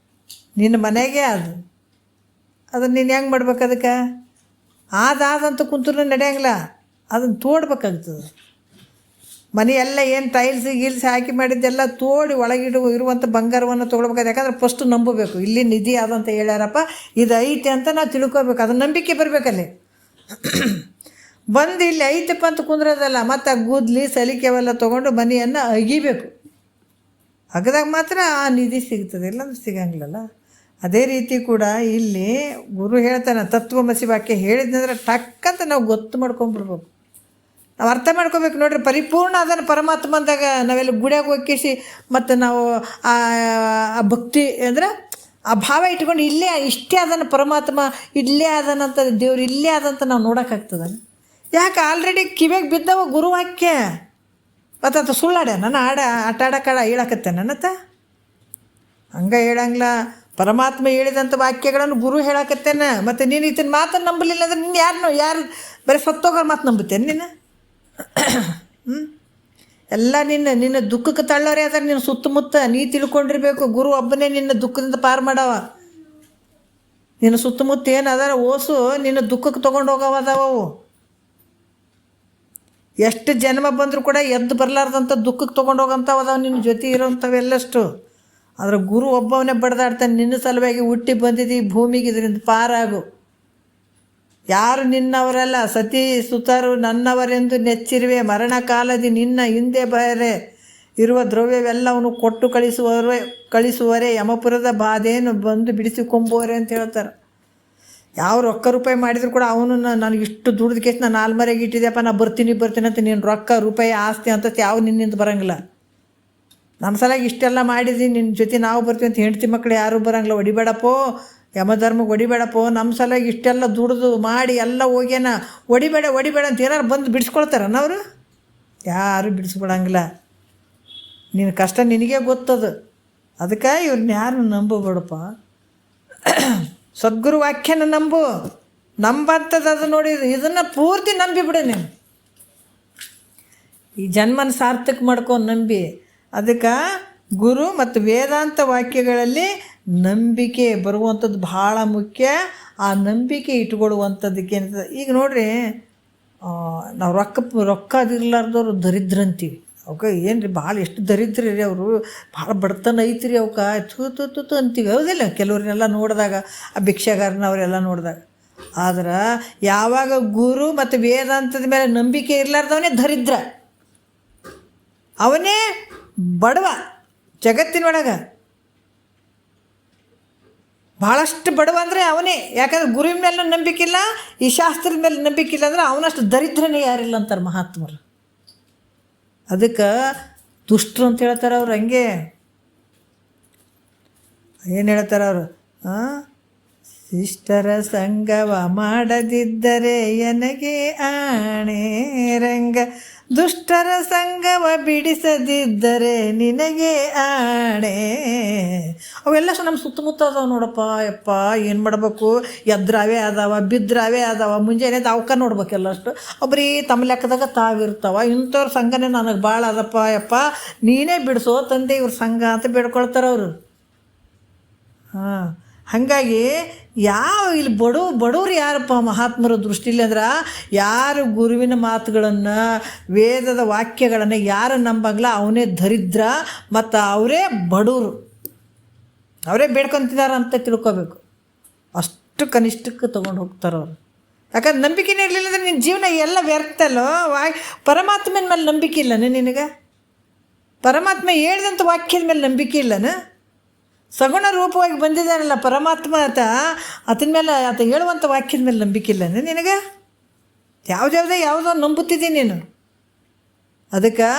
ನಿನ್ನ ಮನೆಗೆ ಅದನ್ನು ನೀನು ಹೆಂಗೆ ಮಾಡ್ಬೇಕು? ಅದಕ್ಕೆ ಆದಂತ ಕುಂತರೂ ನಡೆಯಂಗಿಲ್ಲ, ಅದನ್ನು ತೋಡ್ಬೇಕಾಗ್ತದೆ. ಮನೆಯೆಲ್ಲ ಏನು ಟೈಲ್ಸ್ ಗೀಲ್ಸ್ ಹಾಕಿ ಮಾಡಿದ್ದೆಲ್ಲ ತೋಡಿ ಇರುವಂಥ ಬಂಗಾರವನ್ನು ತೊಗೊಳ್ಬೇಕಾದ್ರೆ, ಯಾಕಂದ್ರೆ ಫಸ್ಟು ನಂಬಬೇಕು. ಇಲ್ಲಿ ನಿಧಿ ಆದಂತ ಹೇಳ್ಯಾರಪ್ಪ, ಇದು ಐತೆ ಅಂತ ನಾವು ತಿಳ್ಕೊಬೇಕು. ಅದು ನಂಬಿಕೆ ಬರಬೇಕಲ್ಲಿ. ಬಂದು ಇಲ್ಲಿ ಐತಪ್ಪ ಅಂತ ಕುಂದ್ರೋದಲ್ಲ, ಮತ್ತು ಆ ಗುದ್ಲಿ ಸಲಿಕೆ ಅವೆಲ್ಲ ತೊಗೊಂಡು ಮನೆಯನ್ನು ಅಗಿಬೇಕು. ಅಗದಾಗ ಮಾತ್ರ ಆ ನಿಧಿ ಸಿಗ್ತದೆ, ಇಲ್ಲಾಂದ್ರೆ ಸಿಗಂಗಿಲ್ಲಲ್ಲ. ಅದೇ ರೀತಿ ಕೂಡ ಇಲ್ಲಿ ಗುರು ಹೇಳ್ತಾನೆ, ತತ್ವಮಸಿ ವಾಕ್ಯ ಹೇಳಿದ್ನಂದ್ರೆ ಟಕ್ಕಂತ ನಾವು ಗೊತ್ತು ಮಾಡ್ಕೊಂಬಿಡ್ಬೇಕು. ನಾವು ಅರ್ಥ ಮಾಡ್ಕೋಬೇಕು. ನೋಡ್ರಿ, ಪರಿಪೂರ್ಣ ಅದನ್ನು ಪರಮಾತ್ಮ ಅಂದಾಗ ನಾವೆಲ್ಲ ಗುಡಿಯಾಗ ಹೋಗಿಸಿ ಮತ್ತು ನಾವು ಆ ಭಕ್ತಿ ಅಂದರೆ ಆ ಭಾವ ಇಟ್ಕೊಂಡು ಇಷ್ಟೇ ಅದನ್ನು ಪರಮಾತ್ಮ ಇಲ್ಲೇ ಅದನ್ನಂತ, ದೇವ್ರು ಇಲ್ಲೇ ಆದಂತ ನಾವು ನೋಡೋಕ್ಕಾಗ್ತದ? ಯಾಕೆ ಆಲ್ರೆಡಿ ಕಿವಿಯಾಗ ಬಿದ್ದವ ಗುರುವಾಕ್ಯ. ಮತ್ತು ಸುಳ್ಳಾಡ್ಯ ನಾನು ಆಟ ಆಡೋಕ್ಕಾಡ ಹೇಳಕತ್ತೆ ನನ್ನತ್ತ ಹಂಗೆ ಹೇಳಂಗಿಲ್ಲ. ಪರಮಾತ್ಮ ಹೇಳಿದಂಥ ವಾಕ್ಯಗಳನ್ನು ಗುರು ಹೇಳಕತ್ತೇನೆ. ಮತ್ತು ನೀನು ಇದನ್ನ ಮಾತನ್ನು ನಂಬಲಿಲ್ಲ ಅಂದ್ರೆ ನೀನು ಯಾರು ಬರೀ ಸತ್ತೋಗೋರು ಮಾತು ನಂಬುತ್ತೇನೆ ನೀನು? ಎಲ್ಲ ನಿನ್ನ ದುಃಖಕ್ಕೆ ತಳ್ಳೋರೇ ಅದಾರ ನಿನ್ನ ಸುತ್ತಮುತ್ತ. ನೀ ತಿಳ್ಕೊಂಡಿರ್ಬೇಕು, ಗುರು ಒಬ್ಬನೇ ನಿನ್ನ ದುಃಖದಿಂದ ಪಾರು ಮಾಡವ. ನಿನ್ನ ಸುತ್ತಮುತ್ತ ಏನು ಅದಾರ ಓಸು ನಿನ್ನ ದುಃಖಕ್ಕೆ ತೊಗೊಂಡು ಹೋಗವದಾವು. ಎಷ್ಟು ಜನ್ಮ ಬಂದರೂ ಕೂಡ ಎದ್ದು ಬರಲಾರ್ದಂಥ ದುಃಖಕ್ಕೆ ತೊಗೊಂಡು ಹೋಗೋಂಥವು ಅದಾವ ನಿನ್ನ ಜೊತೆ ಇರೋಂಥವೆಲ್ಲಷ್ಟು. ಆದರೆ ಗುರು ಒಬ್ಬವನ್ನೇ ಬಡ್ದಾಡ್ತಾನೆ, ನಿನ್ನ ಸಲುವಾಗಿ ಹುಟ್ಟಿ ಬಂದಿದ್ದೀವಿ ಭೂಮಿಗೆ, ಇದರಿಂದ ಪಾರಾಗು. ಯಾರು ನಿನ್ನವರೆಲ್ಲ ಸತಿ ಸುತರು ನನ್ನವರೆಂದು ನೆಚ್ಚಿರುವೆ, ಮರಣ ಕಾಲದಿ ನಿನ್ನ ಹಿಂದೆ ಬೇರೆ ಇರುವ ದ್ರವ್ಯವೆಲ್ಲವನ್ನು ಕೊಟ್ಟು ಕಳಿಸುವರೆ ಯಮಪುರದ ಬಾಧೆಯನ್ನು ಬಂದು ಬಿಡಿಸಿಕೊಂಬುವರೆ ಅಂತ ಹೇಳ್ತಾರೆ. ಯಾವ ರೊಕ್ಕ ರೂಪಾಯಿ ಮಾಡಿದ್ರು ಕೂಡ ಅವನು ನನಗೆ ಇಷ್ಟು ದುಡ್ದು ಕೇಸ್ ನಾನು ಆಲ್ಮರೆಗೆ ಇಟ್ಟಿದ್ಯಪ್ಪ, ನಾನು ಬರ್ತೀನಿ ಅಂತ ನೀನು ರೊಕ್ಕ ರೂಪಾಯಿ ಆಸ್ತಿ ಅಂತ ಯಾವ ನಿನ್ನಿಂದ ಬರೋಂಗಿಲ್ಲ. ನಮ್ಮ ಸಲಾಗಿ ಇಷ್ಟೆಲ್ಲ ಮಾಡಿದ್ದೀನಿ, ನಿನ್ನ ಜೊತೆ ನಾವು ಬರ್ತೀವಿ ಅಂತ ಹೆಂಡ್ತಿ ಮಕ್ಕಳು ಯಾರೂ ಬರೋಂಗಿಲ್ಲ. ಹೊಡಿಬೇಡಪ್ಪೋ, ಯಮಧರ್ಮಕ್ಕೆ ಹೊಡಿಬೇಡಪ್ಪೋ, ನಮ್ಮ ಸಲಾಗಿ ಇಷ್ಟೆಲ್ಲ ದುಡ್ದು ಮಾಡಿ ಎಲ್ಲ ಹೋಗ್ಯಾನ, ಹೊಡಿಬೇಡ ಅಂತ ಏನಾರು ಬಂದು ಬಿಡಿಸ್ಕೊಳ್ತಾರನ್ನ ಅವರು? ಯಾರೂ ಬಿಡಿಸ್ಬಿಡಂಗಿಲ್ಲ. ನಿನ್ನ ಕಷ್ಟ ನಿನಗೇ ಗೊತ್ತದು. ಅದಕ್ಕೆ ಇವ್ರನ್ನ ಯಾರು ನಂಬಬೇಡಪ್ಪ. ಸದ್ಗುರು ವಾಕ್ಯನ ನಂಬಂಥದ್ದು ಅದು ನೋಡಿ. ಇದನ್ನು ಪೂರ್ತಿ ನಂಬಿಬಿಡು ನೀನು, ಈ ಜನ್ಮನ ಸಾರ್ಥಕ ಮಾಡ್ಕೊಂಡು ನಂಬಿ. ಅದಕ್ಕೆ ಗುರು ಮತ್ತು ವೇದಾಂತ ವಾಕ್ಯಗಳಲ್ಲಿ ನಂಬಿಕೆ ಬರುವಂಥದ್ದು ಭಾಳ ಮುಖ್ಯ. ಆ ನಂಬಿಕೆ ಇಟ್ಕೊಳ್ಳುವಂಥದ್ದಕ್ಕೆ ಏನಿರ್ತದೆ. ಈಗ ನೋಡ್ರಿ, ನಾವು ರೊಕ್ಕ ಅದಿರ್ಲಾರ್ದವ್ರು ದರಿದ್ರ ಅಂತೀವಿ. ಅವಕ್ಕೆ ಏನು ರೀ ಭಾಳ ಎಷ್ಟು ದರಿದ್ರ ರೀ ಅವರು, ಭಾಳ ಬಡತನ ಐತ್ರಿ ಅವಕ್ಕೆ ತು ಅಂತೀವಿ, ಹೌದಿಲ್ಲ? ಕೆಲವ್ರನ್ನೆಲ್ಲ ನೋಡಿದಾಗ, ಆ ಭಿಕ್ಷಾಗಾರನವರೆಲ್ಲ ನೋಡಿದಾಗ. ಆದ್ರೆ ಯಾವಾಗ ಗುರು ಮತ್ತು ವೇದಾಂತದ ಮೇಲೆ ನಂಬಿಕೆ ಇರಲಾರ್ದವನೇ ದರಿದ್ರ, ಅವನೇ ಬಡವ ಜಗತ್ತಿನೊಳಗೆ. ಭಾಳಷ್ಟು ಬಡವ ಅಂದರೆ ಅವನೇ. ಯಾಕಂದ್ರೆ ಗುರುವಿನ ಮೇಲೆ ನಂಬಿಕೆ ಇಲ್ಲ, ಈ ಶಾಸ್ತ್ರದ ಮೇಲೆ ನಂಬಿಕೆ ಇಲ್ಲ ಅಂದ್ರೆ ಅವನಷ್ಟು ದರಿದ್ರನೇ ಯಾರಿಲ್ಲ ಅಂತಾರೆ ಮಹಾತ್ಮರು. ಅದಕ್ಕೆ ದುಷ್ಟರು ಅಂತ ಹೇಳ್ತಾರೆ ಅವ್ರು. ಹಂಗೆ ಏನು ಹೇಳ್ತಾರೆ ಅವರು, ಇಷ್ಟರ ಸಂಗವ ಮಾಡದಿದ್ದರೆ ಎನಗೆ ಆಣೆ ರಂಗ, ದುಷ್ಟರ ಸಂಗವ ಬಿಡಿಸದಿದ್ದರೆ ನಿನಗೆ ಆಣೆ. ಅವೆಲ್ಲ ನಮ್ಮ ಸುತ್ತಮುತ್ತ ಅದಾವ ನೋಡಪ್ಪ. ಯಪ್ಪ ಏನು ಮಾಡಬೇಕು, ಎದ್ರಾವೇ ಅದಾವ, ಬಿದ್ರಾವೇ ಅದಾವ, ಮುಂಜಾನೆ ಅವಕ್ಕ ನೋಡ್ಬೇಕೆಲ್ಲ ಅಷ್ಟು ಒಬ್ಬರಿ ತಮ್ಮ ಲೆಕ್ಕದಾಗ ತಾವಿರ್ತಾವ. ಇಂಥವ್ರ ಸಂಘನೇ ನನಗೆ ಭಾಳ ಅದಪ್ಪ. ಯಪ್ಪ ನೀನೇ ಬಿಡಿಸೋ ತಂದೆ ಇವ್ರ ಸಂಘ ಅಂತ ಬೇಡ್ಕೊಳ್ತಾರವರು. ಹಾಂ, ಹಾಗಾಗಿ ಇಲ್ಲಿ ಬಡವ್ರು ಯಾರಪ್ಪ ಮಹಾತ್ಮರ ದೃಷ್ಟಿಲಿ ಅಂದ್ರೆ, ಯಾರು ಗುರುವಿನ ಮಾತುಗಳನ್ನು, ವೇದದ ವಾಕ್ಯಗಳನ್ನು ಯಾರು ನಂಬಂಗಿಲ್ಲ ಅವನೇ ದರಿದ್ರ, ಮತ್ತು ಅವರೇ ಬಡವರು, ಅವರೇ ಬೇಡ್ಕೊತಿದಾರ ಅಂತ ತಿಳ್ಕೊಬೇಕು. ಅಷ್ಟು ಕನಿಷ್ಠಕ್ಕೆ ತೊಗೊಂಡು ಹೋಗ್ತಾರೆ ಅವರು. ಯಾಕಂದ್ರೆ ನಂಬಿಕೆನೇ ಇರಲಿಲ್ಲ ಅಂದರೆ ನಿನ್ನ ಜೀವನ ಎಲ್ಲ ವ್ಯರ್ಥ ಅಲ್ಲೋ. ಪರಮಾತ್ಮನ ಮೇಲೆ ನಂಬಿಕೆ ಇಲ್ಲನ ನಿನಗೆ? ಪರಮಾತ್ಮ ಹೇಳ್ದಂಥ ವಾಕ್ಯದ ಮೇಲೆ ನಂಬಿಕೆ ಇಲ್ಲನ? ಸಗುಣ ರೂಪವಾಗಿ ಬಂದಿದ್ದಾನಲ್ಲ ಪರಮಾತ್ಮ ಆತನ ಮೇಲೆ, ಆತ ಹೇಳುವಂಥ ವಾಕ್ಯದ ಮೇಲೆ ನಂಬಿಕೆ ಇಲ್ಲ ನಿನಗೆ? ಯಾವುದೋ ನಂಬುತ್ತಿದ್ದೀನಿ ನೀನು. ಅದಕ್ಕೆ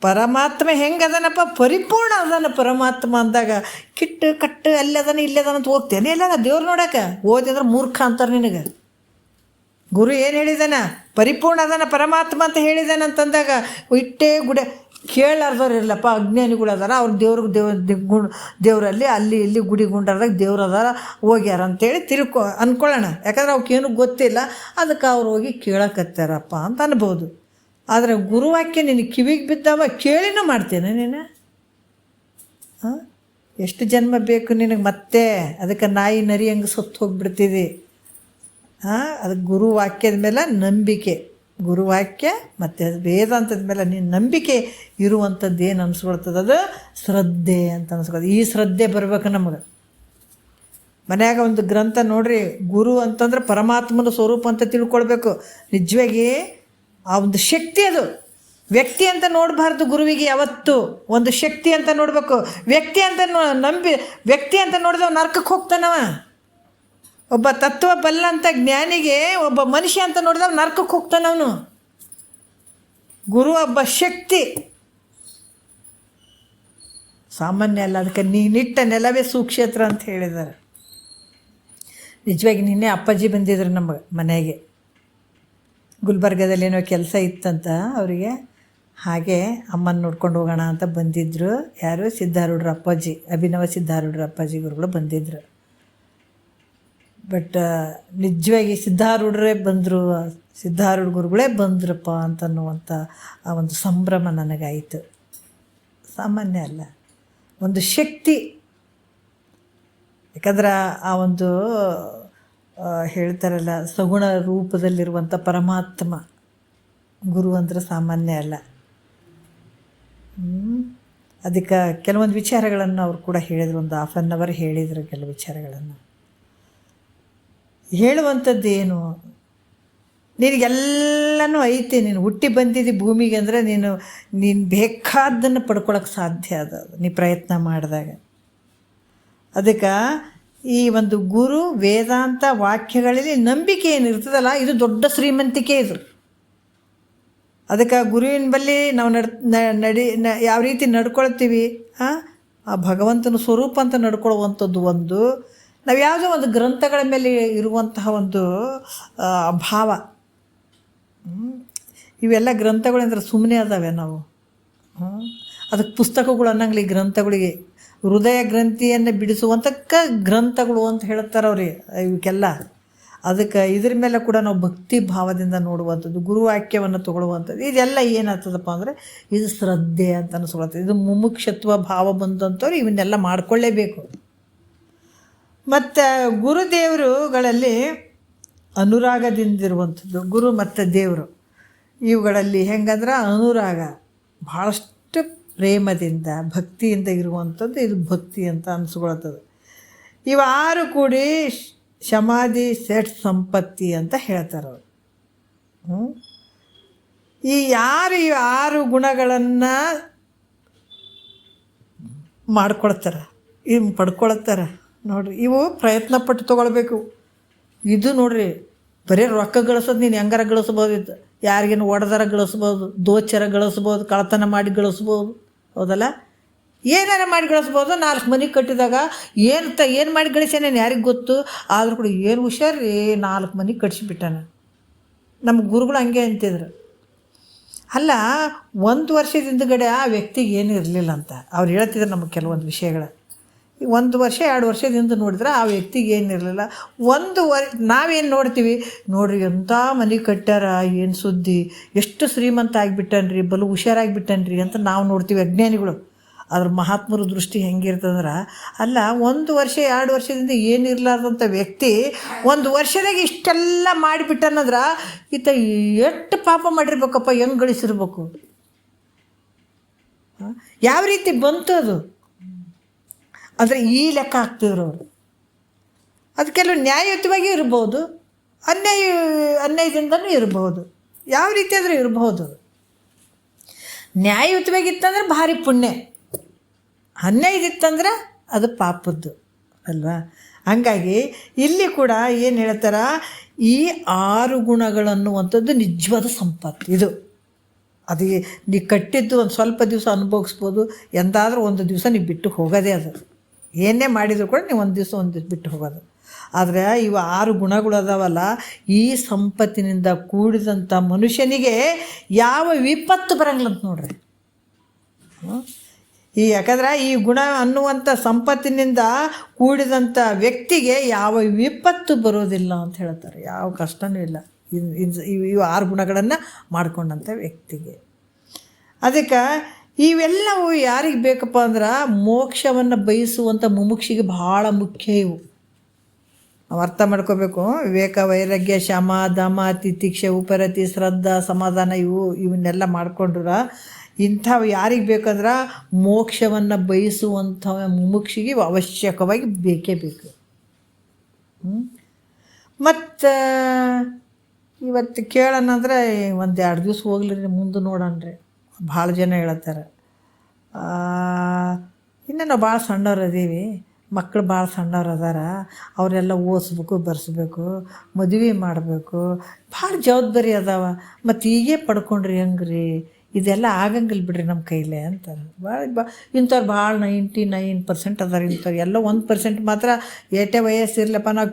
ಪರಮಾತ್ಮ ಹೆಂಗೆ ಅದನಪ್ಪ, ಪರಿಪೂರ್ಣ ಅದನ ಪರಮಾತ್ಮ ಅಂದಾಗ. ಕಿಟ್ಟು ಕಟ್ಟು ಅಲ್ಲಿ ಅದನ ಇಲ್ಲಿ ಅದನ ಅಂತ ಹೋಗ್ತೇನೆ ಎಲ್ಲ ದೇವ್ರು ನೋಡಕ್ಕೆ ಓದಿದ್ರೆ ಮೂರ್ಖ ಅಂತಾರೆ ನಿನಗೆ. ಗುರು ಏನು ಹೇಳಿದಾನ? ಪರಿಪೂರ್ಣ ಅದನ ಪರಮಾತ್ಮ ಅಂತ ಹೇಳಿದಾನ ಅಂತಂದಾಗ ಇಟ್ಟೇ ಕೇಳಾರ್ದವ್ರು ಇರಲಪ್ಪ, ಅಜ್ಞಾನಿಗಳು ಅದಾರ, ಅವ್ರು ದೇವರಲ್ಲಿ ಅಲ್ಲಿ ಇಲ್ಲಿ ಗುಡಿ ಗುಂಡಾರ್ದಾಗ ದೇವ್ರು ಅದಾರ ಹೋಗ್ಯಾರ ಅಂತೇಳಿ ಅಂದ್ಕೊಳ್ಳೋಣ. ಯಾಕಂದ್ರೆ ಅವಕ್ಕೇನು ಗೊತ್ತಿಲ್ಲ, ಅದಕ್ಕೆ ಅವ್ರು ಹೋಗಿ ಕೇಳಕತ್ತಾರಪ್ಪ ಅಂತ ಅನ್ಬೋದು. ಆದರೆ ಗುರುವಾಕ್ಯ ನಿನಗೆ ಕಿವಿಗೆ ಬಿದ್ದಾವ, ಕೇಳಿನೂ ಮಾಡ್ತೇನೆ ನೀನು. ಹಾಂ, ಎಷ್ಟು ಜನ್ಮ ಬೇಕು ನಿನಗೆ ಮತ್ತೆ? ಅದಕ್ಕೆ ನಾಯಿ ನರಿ ಹಂಗೆ ಸತ್ತು ಹೋಗಿಬಿಡ್ತಿದ್ದಿ. ಹಾಂ, ಅದಕ್ಕೆ ಗುರುವಾಕ್ಯದ ಮೇಲೆ ನಂಬಿಕೆ, ಗುರುವಾಕ್ಯ ಮತ್ತು ವೇದಾಂತದ ಮೇಲೆ ನೀನು ನಂಬಿಕೆ ಇರುವಂಥದ್ದು ಏನು ಅನಿಸ್ಕೊಳ್ತದೆ, ಅದು ಶ್ರದ್ಧೆ ಅಂತ ಅನಿಸ್ಕೊಳ್ತದೆ. ಈ ಶ್ರದ್ಧೆ ಬರ್ಬೇಕು ನಮಗೆ. ಮನ್ಯಾಗ ಒಂದು ಗ್ರಂಥ ನೋಡ್ರಿ, ಗುರು ಅಂತಂದ್ರೆ ಪರಮಾತ್ಮನ ಸ್ವರೂಪ ಅಂತ ತಿಳ್ಕೊಳ್ಬೇಕು. ನಿಜವಾಗಿ ಆ ಒಂದು ಶಕ್ತಿ, ಅದು ವ್ಯಕ್ತಿ ಅಂತ ನೋಡಬಾರ್ದು. ಗುರುವಿಗೆ ಯಾವತ್ತು ಒಂದು ಶಕ್ತಿ ಅಂತ ನೋಡಬೇಕು. ವ್ಯಕ್ತಿ ಅಂತ ನೋಡಿದವ ನರ್ಕಕ್ಕೆ ಹೋಗ್ತಾನವ. ಒಬ್ಬ ತತ್ವ ಬಲ್ಲಂಥ ಜ್ಞಾನಿಗೆ ಒಬ್ಬ ಮನುಷ್ಯ ಅಂತ ನೋಡಿದವ ನರ್ಕಕ್ಕೆ ಹೋಗ್ತಾನವನು. ಗುರು ಒಬ್ಬ ಶಕ್ತಿ, ಸಾಮಾನ್ಯ ಅಲ್ಲ. ಅದಕ್ಕೆ ನೀನಿಟ್ಟ ನೆಲವೇ ಸುಕ್ಷೇತ್ರ ಅಂತ ಹೇಳಿದ್ದಾರೆ. ನಿಜವಾಗಿ ನಿನ್ನೆ ಅಪ್ಪಾಜಿ ಬಂದಿದ್ರು ನಮ್ಮ ಮನೆಗೆ. ಗುಲ್ಬರ್ಗದಲ್ಲಿ ಏನೋ ಕೆಲಸ ಇತ್ತಂತ ಅವರಿಗೆ. ಹಾಗೆ ಅಮ್ಮನ ನೋಡ್ಕೊಂಡು ಹೋಗೋಣ ಅಂತ ಬಂದಿದ್ದರು. ಯಾರು? ಸಿದ್ಧಾರೂಢರ ಅಪ್ಪಾಜಿ, ಅಭಿನವ ಸಿದ್ಧಾರೂಢರ ಅಪ್ಪಾಜಿ ಗುರುಗಳು ಬಂದಿದ್ದರು. ಬಟ್ ನಿಜವಾಗಿ ಸಿದ್ಧಾರೂಢರೇ ಬಂದರು, ಸಿದ್ಧಾರೂಢ ಗುರುಗಳೇ ಬಂದ್ರಪ್ಪ ಅಂತನ್ನುವಂಥ ಆ ಒಂದು ಸಂಭ್ರಮ ನನಗಾಯಿತು. ಸಾಮಾನ್ಯ ಅಲ್ಲ, ಒಂದು ಶಕ್ತಿ. ಯಾಕಂದ್ರೆ ಆ ಒಂದು ಹೇಳ್ತಾರಲ್ಲ, ಸಗುಣ ರೂಪದಲ್ಲಿರುವಂಥ ಪರಮಾತ್ಮ ಗುರು ಅಂದರೆ ಸಾಮಾನ್ಯ ಅಲ್ಲ. ಅದಕ್ಕೆ ಕೆಲವೊಂದು ವಿಚಾರಗಳನ್ನು ಅವ್ರು ಕೂಡ ಹೇಳಿದರು. ಒಂದು 1/2 hour ಹೇಳಿದರು ಕೆಲವು ವಿಚಾರಗಳನ್ನು. ಹೇಳುವಂಥದ್ದೇನು, ನಿನಗೆಲ್ಲನೂ ಐತಿ, ನೀನು ಹುಟ್ಟಿ ಬಂದಿದ್ದಿ ಭೂಮಿಗೆ ಅಂದರೆ ನೀನು ಬೇಕಾದ್ದನ್ನು ಪಡ್ಕೊಳಕ್ಕೆ ಸಾಧ್ಯ ಅದು ನೀ ಪ್ರಯತ್ನ ಮಾಡಿದಾಗ. ಅದಕ್ಕೆ ಈ ಒಂದು ಗುರು ವೇದಾಂತ ವಾಕ್ಯಗಳಲ್ಲಿ ನಂಬಿಕೆ ಏನಿರ್ತದಲ್ಲ, ಇದು ದೊಡ್ಡ ಶ್ರೀಮಂತಿಕೆ ಇದು. ಅದಕ್ಕೆ ಗುರುವಿನ ಬಳಿ ನಾವು ಯಾವ ರೀತಿ ನಡ್ಕೊಳ್ತೀವಿ, ಆ ಭಗವಂತನ ಸ್ವರೂಪ ಅಂತ ನಡ್ಕೊಳ್ಳುವಂಥದ್ದು ಒಂದು. ನಾವು ಯಾವುದೋ ಒಂದು ಗ್ರಂಥಗಳ ಮೇಲೆ ಇರುವಂತಹ ಒಂದು ಭಾವ, ಇವೆಲ್ಲ ಗ್ರಂಥಗಳಂದ್ರೆ ಸುಮ್ಮನೆ ಅದಾವೆ. ನಾವು ಅದಕ್ಕೆ ಪುಸ್ತಕಗಳು ಅನ್ನಂಗಿಲ್ಲ. ಈ ಗ್ರಂಥಗಳಿಗೆ ಹೃದಯ ಗ್ರಂಥಿಯನ್ನು ಬಿಡಿಸುವಂತಕ್ಕ ಗ್ರಂಥಗಳು ಅಂತ ಹೇಳ್ತಾರೆ ಅವ್ರಿಗೆ ಇವಕ್ಕೆಲ್ಲ. ಅದಕ್ಕೆ ಇದ್ರ ಮೇಲೆ ಕೂಡ ನಾವು ಭಕ್ತಿ ಭಾವದಿಂದ ನೋಡುವಂಥದ್ದು, ಗುರುವಾಕ್ಯವನ್ನು ತೊಗೊಳ್ಳುವಂಥದ್ದು, ಇದೆಲ್ಲ ಏನಾಗ್ತದಪ್ಪ ಅಂದರೆ ಇದು ಶ್ರದ್ಧೆ ಅಂತ ಅನಿಸ್ಕೊಳ್ತದೆ. ಇದು ಮುಮುಕ್ಷತ್ವ ಭಾವ ಬಂದಂಥವ್ರು ಇವನ್ನೆಲ್ಲ ಮಾಡಿಕೊಳ್ಳೇಬೇಕು. ಮತ್ತು ಗುರುದೇವರುಗಳಲ್ಲಿ ಅನುರಾಗದಿಂದಿರುವಂಥದ್ದು, ಗುರು ಮತ್ತು ದೇವರು ಇವುಗಳಲ್ಲಿ ಹೆಂಗಂದ್ರೆ ಅನುರಾಗ, ಭಾಳಷ್ಟು ಪ್ರೇಮದಿಂದ ಭಕ್ತಿಯಿಂದ ಇರುವಂಥದ್ದು ಇದು ಭಕ್ತಿ ಅಂತ ಅನಿಸ್ಕೊಳ್ತದೆ. ಇವು 6 ಕೂಡಿ ಸಮಾಧಿ ಸೆಟ್ ಸಂಪತ್ತಿ ಅಂತ ಹೇಳ್ತಾರೆ ಅವರು. ಈ 6 ಗುಣಗಳನ್ನು ಮಾಡ್ಕೊಳ್ತಾರೆ, ಇವು ಪಡ್ಕೊಳ್ತಾರೆ ನೋಡಿರಿ. ಇವು ಪ್ರಯತ್ನ ಪಟ್ಟು ತೊಗೊಳ್ಬೇಕು. ಇದು ನೋಡಿರಿ, ಬರೀ ರೊಕ್ಕ ಗಳಿಸೋದು, ನೀನು ಹೆಂಗಾರ ಗಳಿಸ್ಬೋದು, ಇದು ಯಾರಿಗೇನು ಒಡೆದಾರ ಗಳಿಸ್ಬೋದು, ದೋಚರ ಗಳಿಸ್ಬೋದು, ಕಳ್ತನ ಮಾಡಿ ಗಳಿಸ್ಬೋದು, ಹೌದಲ್ಲ. ಏನಾರ ಮಾಡಿ ಗಳಿಸ್ಬೋದು. 4 ಮನೆ ಕಟ್ಟಿದಾಗ ಏನು ಮಾಡಿ ಗಳಿಸ್ಯಾನೇನು ಯಾರಿಗೆ ಗೊತ್ತು. ಆದರೂ ಕೂಡ ಏನು ಹುಷಾರು ರೀ, 4 ಮನೆ ಕಟ್ಸಿಬಿಟ್ಟಾನ. ನಮ್ಮ ಗುರುಗಳು ಹಂಗೆ ಅಂತಿದ್ರು. ಅಲ್ಲ, 1 ವರ್ಷದ ಹಿಂದುಗಡೆ ಆ ವ್ಯಕ್ತಿಗೆ ಏನೂ ಇರಲಿಲ್ಲ ಅಂತ ಅವ್ರು ಹೇಳ್ತಿದ್ರು ನಮಗೆ ಕೆಲವೊಂದು ವಿಷಯಗಳು. 1 ವರ್ಷ 2 ವರ್ಷದಿಂದ ನೋಡಿದ್ರೆ ಆ ವ್ಯಕ್ತಿಗೆ ಏನಿರಲಿಲ್ಲ. ನಾವೇನು ನೋಡ್ತೀವಿ, ನೋಡ್ರಿ ಎಂಥ ಮನೆ ಕಟ್ಟಾರ, ಏನು ಸುದ್ದಿ, ಎಷ್ಟು ಶ್ರೀಮಂತ ಆಗಿಬಿಟ್ಟನ್ರಿ, ಬಲು ಹುಷಾರಾಗಿಬಿಟ್ಟನ್ರಿ ಅಂತ ನಾವು ನೋಡ್ತೀವಿ ಅಜ್ಞಾನಿಗಳು. ಅದ್ರ ಮಹಾತ್ಮರ ದೃಷ್ಟಿ ಹೆಂಗಿರ್ತದಂದ್ರೆ, ಅಲ್ಲ 1 ವರ್ಷ 2 ವರ್ಷದಿಂದ ಏನಿರಲಾರ್ದಂಥ ವ್ಯಕ್ತಿ 1 ವರ್ಷದಾಗ ಇಷ್ಟೆಲ್ಲ ಮಾಡಿಬಿಟ್ಟನಂದ್ರೆ ಈತ ಎಷ್ಟು ಪಾಪ ಮಾಡಿರ್ಬೇಕಪ್ಪ, ಹೆಂಗೆ ಗಳಿಸಿರ್ಬೇಕು, ಯಾವ ರೀತಿ ಬಂತು ಅದು ಅಂದರೆ ಈ ಲೆಕ್ಕ ಹಾಕ್ತಿದ್ರು ಅವರು. ಅದು ಕೆಲವು ನ್ಯಾಯಯುತವಾಗಿ ಇರ್ಬೋದು, ಅನ್ಯಾಯದಿಂದನೂ ಇರ್ಬೋದು, ಯಾವ ರೀತಿ ಆದರೂ ಇರ್ಬೋದು. ನ್ಯಾಯಯುತವಾಗಿತ್ತಂದ್ರೆ ಭಾರಿ ಪುಣ್ಯ, ಅನ್ಯಾಯದಿತ್ತಂದ್ರೆ ಅದು ಪಾಪದ್ದು ಅಲ್ವಾ. ಹಂಗಾಗಿ ಇಲ್ಲಿ ಕೂಡ ಏನು ಹೇಳ್ತಾರ, ಈ 6 ಗುಣಗಳನ್ನುವಂಥದ್ದು ನಿಜವಾದ ಸಂಪತ್ತು. ಇದು ಅದು ನೀ ಕಟ್ಟಿದ್ದು ಒಂದು ಸ್ವಲ್ಪ ದಿವಸ ಅನುಭವಿಸ್ಬೋದು, ಎಂದಾದರೂ ಒಂದು ದಿವಸ ನೀವು ಬಿಟ್ಟು ಹೋಗೋದೇ. ಅದು ಏನೇ ಮಾಡಿದರೂ ಕೂಡ ನೀವು ಒಂದು ದಿವಸ ಬಿಟ್ಟು ಹೋಗೋದು. ಆದರೆ ಇವು 6 ಗುಣಗಳು ಅದಾವಲ್ಲ, ಈ ಸಂಪತ್ತಿನಿಂದ ಕೂಡಿದಂಥ ಮನುಷ್ಯನಿಗೆ ಯಾವ ವಿಪತ್ತು ಬರಂಗಿಲ್ಲ ಅಂತ ನೋಡ್ರಿ. ಯಾಕಂದ್ರೆ ಈ ಗುಣ ಅನ್ನುವಂಥ ಸಂಪತ್ತಿನಿಂದ ಕೂಡಿದಂಥ ವ್ಯಕ್ತಿಗೆ ಯಾವ ವಿಪತ್ತು ಬರೋದಿಲ್ಲ ಅಂತ ಹೇಳ್ತಾರೆ. ಯಾವ ಕಷ್ಟವೂ ಇಲ್ಲ ಇವು 6 ಗುಣಗಳನ್ನು ಮಾಡಿಕೊಂಡಂಥ ವ್ಯಕ್ತಿಗೆ. ಅದಕ್ಕೆ ಇವೆಲ್ಲವೂ ಯಾರಿಗೆ ಬೇಕಪ್ಪ ಅಂದ್ರೆ, ಮೋಕ್ಷವನ್ನು ಬಯಸುವಂಥ ಮುಮುಕ್ಷಿಗೆ ಭಾಳ ಮುಖ್ಯ. ಇವು ನಾವು ಅರ್ಥ ಮಾಡ್ಕೋಬೇಕು. ವಿವೇಕ, ವೈರಾಗ್ಯ, ಶಮ, ದಮ, ತಿತಿಕ್ಷೆ, ಉಪರತಿ, ಶ್ರದ್ಧಾ, ಸಮಾಧಾನ, ಇವನ್ನೆಲ್ಲ ಮಾಡ್ಕೊಂಡ್ರ ಇಂಥವು ಯಾರಿಗೆ ಬೇಕಂದ್ರೆ, ಮೋಕ್ಷವನ್ನು ಬಯಸುವಂಥ ಮುಮುಕ್ಷಿಗೆ ಅವಶ್ಯಕವಾಗಿ ಬೇಕೇ ಬೇಕು. ಮತ್ತು ಇವತ್ತು ಕೇಳೋಣಂದ್ರೆ 1-2 ದಿವಸ ಹೋಗ್ಲಿ, ಮುಂದೆ ನೋಡೋಣ್ರಿ. ಭಾಳ ಜನ ಹೇಳ್ತಾರೆ, ಇನ್ನು ನಾವು ಭಾಳ ಸಣ್ಣವ್ರು ಅದೀವಿ, ಮಕ್ಕಳು ಭಾಳ ಸಣ್ಣವ್ರು ಅದಾರ, ಅವರೆಲ್ಲ ಓದಿಸ್ಬೇಕು, ಬರ್ಸ್ಬೇಕು, ಮದುವೆ ಮಾಡಬೇಕು, ಭಾಳ ಜವಾಬ್ದಾರಿ ಅದಾವ, ಮತ್ತು ಹೀಗೆ ಪಡ್ಕೊಂಡ್ರಿ ಹೆಂಗ್ರಿ, ಇದೆಲ್ಲ ಆಗಂಗಿಲ್ಲ ಬಿಡ್ರಿ ನಮ್ಮ ಕೈಲೇ ಅಂತಾರೆ. ಇಂಥವ್ರು ಭಾಳ 99% ಅದಾರ. ಇಂಥವ್ರು ಎಲ್ಲ 1% ಮಾತ್ರ ಏಟೇ ವಯಸ್ಸಿರ್ಲಪ್ಪ, ನಾವು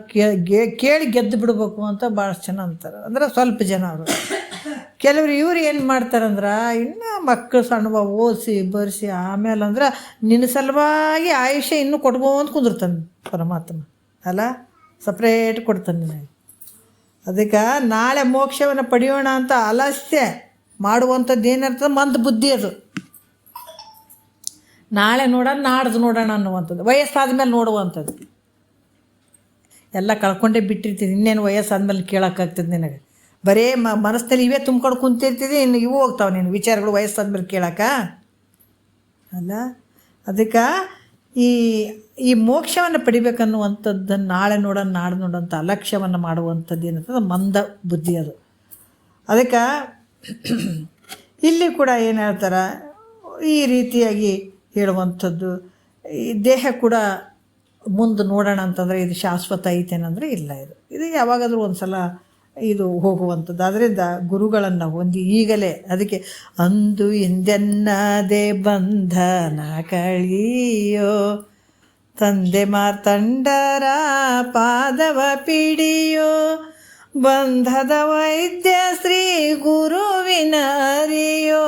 ಕೇಳಿ ಗೆದ್ದು ಬಿಡ್ಬೇಕು ಅಂತ ಭಾಳಷ್ಟು ಜನ ಅಂತಾರೆ. ಅಂದ್ರೆ ಸ್ವಲ್ಪ ಜನ ಅವರು. ಕೆಲವರು ಇವ್ರು ಏನು ಮಾಡ್ತಾರಂದ್ರೆ, ಇನ್ನೂ ಮಕ್ಕಳು ಸಣ್ಣವ ಓದಿಸಿ ಬರ್ಸಿ ಆಮೇಲೆ ಅಂದ್ರೆ ನಿನ್ನ ಸಲುವಾಗಿ ಆಯುಷ್ಯ ಇನ್ನೂ ಕೊಟ್ಕೊಂತ ಕುಂದಿರ್ತಾನೆ ಪರಮಾತ್ಮ ಅಲ್ಲ, ಸಪ್ರೇಟ್ ಕೊಡ್ತಾನೆ ನಿನಗೆ. ಅದಕ್ಕೆ ನಾಳೆ ಮೋಕ್ಷವನ್ನು ಪಡೆಯೋಣ ಅಂತ ಆಲಸ್ಯ ಮಾಡುವಂಥದ್ದು ಏನಿರ್ತದೆ, ಮಂದ ಬುದ್ಧಿ ಅದು. ನಾಳೆ ನೋಡೋಣ, ನಾಡ್ದು ನೋಡೋಣ ಅನ್ನುವಂಥದ್ದು, ವಯಸ್ಸಾದ ಮೇಲೆ ನೋಡುವಂಥದ್ದು. ಎಲ್ಲ ಕಳ್ಕೊಂಡೇ ಬಿಟ್ಟಿರ್ತೀನಿ, ಇನ್ನೇನು ವಯಸ್ಸಾದ್ಮೇಲೆ ಕೇಳೋಕ್ಕಾಗ್ತದೆ ನಿನಗೆ. ಬರೇ ಮನಸ್ಸಿನಲ್ಲಿ ಇವೇ ತುಂಬ್ಕೊಂಡು ಕುಂತಿರ್ತಿದ್ದಿ, ಇನ್ನು ಇವು ಹೋಗ್ತಾವೆ ನಿನ್ನ ವಿಚಾರಗಳು ವಯಸ್ಸಾದ್ಮೇಲೆ ಕೇಳೋಕ್ಕ ಅಲ್ಲ. ಅದಕ್ಕೆ ಈ ಮೋಕ್ಷವನ್ನು ಪಡಿಬೇಕನ್ನುವಂಥದ್ದನ್ನು ನಾಳೆ ನೋಡೋಣ ನಾಡ್ದು ನೋಡೋಂಥ ಅಲಕ್ಷ್ಯವನ್ನು ಮಾಡುವಂಥದ್ದು ಏನಂತಂದ್ರೆ ಮಂದ ಬುದ್ಧಿ ಅದು. ಅದಕ್ಕೆ ಇಲ್ಲಿ ಕೂಡ ಏನು ಹೇಳ್ತಾರೆ, ಈ ರೀತಿಯಾಗಿ ಹೇಳುವಂಥದ್ದು, ಈ ದೇಹ ಕೂಡ ಮುಂದೆ ನೋಡೋಣ ಅಂತಂದರೆ ಇದು ಶಾಶ್ವತ ಐತೇನಂದರೆ ಇಲ್ಲ. ಇದು ಯಾವಾಗಾದರೂ ಒಂದು ಸಲ ಇದು ಹೋಗುವಂಥದ್ದು. ಅದರಿಂದ ಗುರುಗಳನ್ನು ಹೊಂದಿ ಈಗಲೇ, ಅದಕ್ಕೆ ಅಂದು ಎಂದೆನ್ನದೆ ಬಂಧನ ಕಳಿಯೋ, ತಂದೆ ಮಾರ್ತಂಡರ ಪಾದವ ಪಿಡಿಯೋ, ಬಂಧದ ವೈದ್ಯ ಶ್ರೀ ಗುರುವಿನ ಅರಿಯೋ,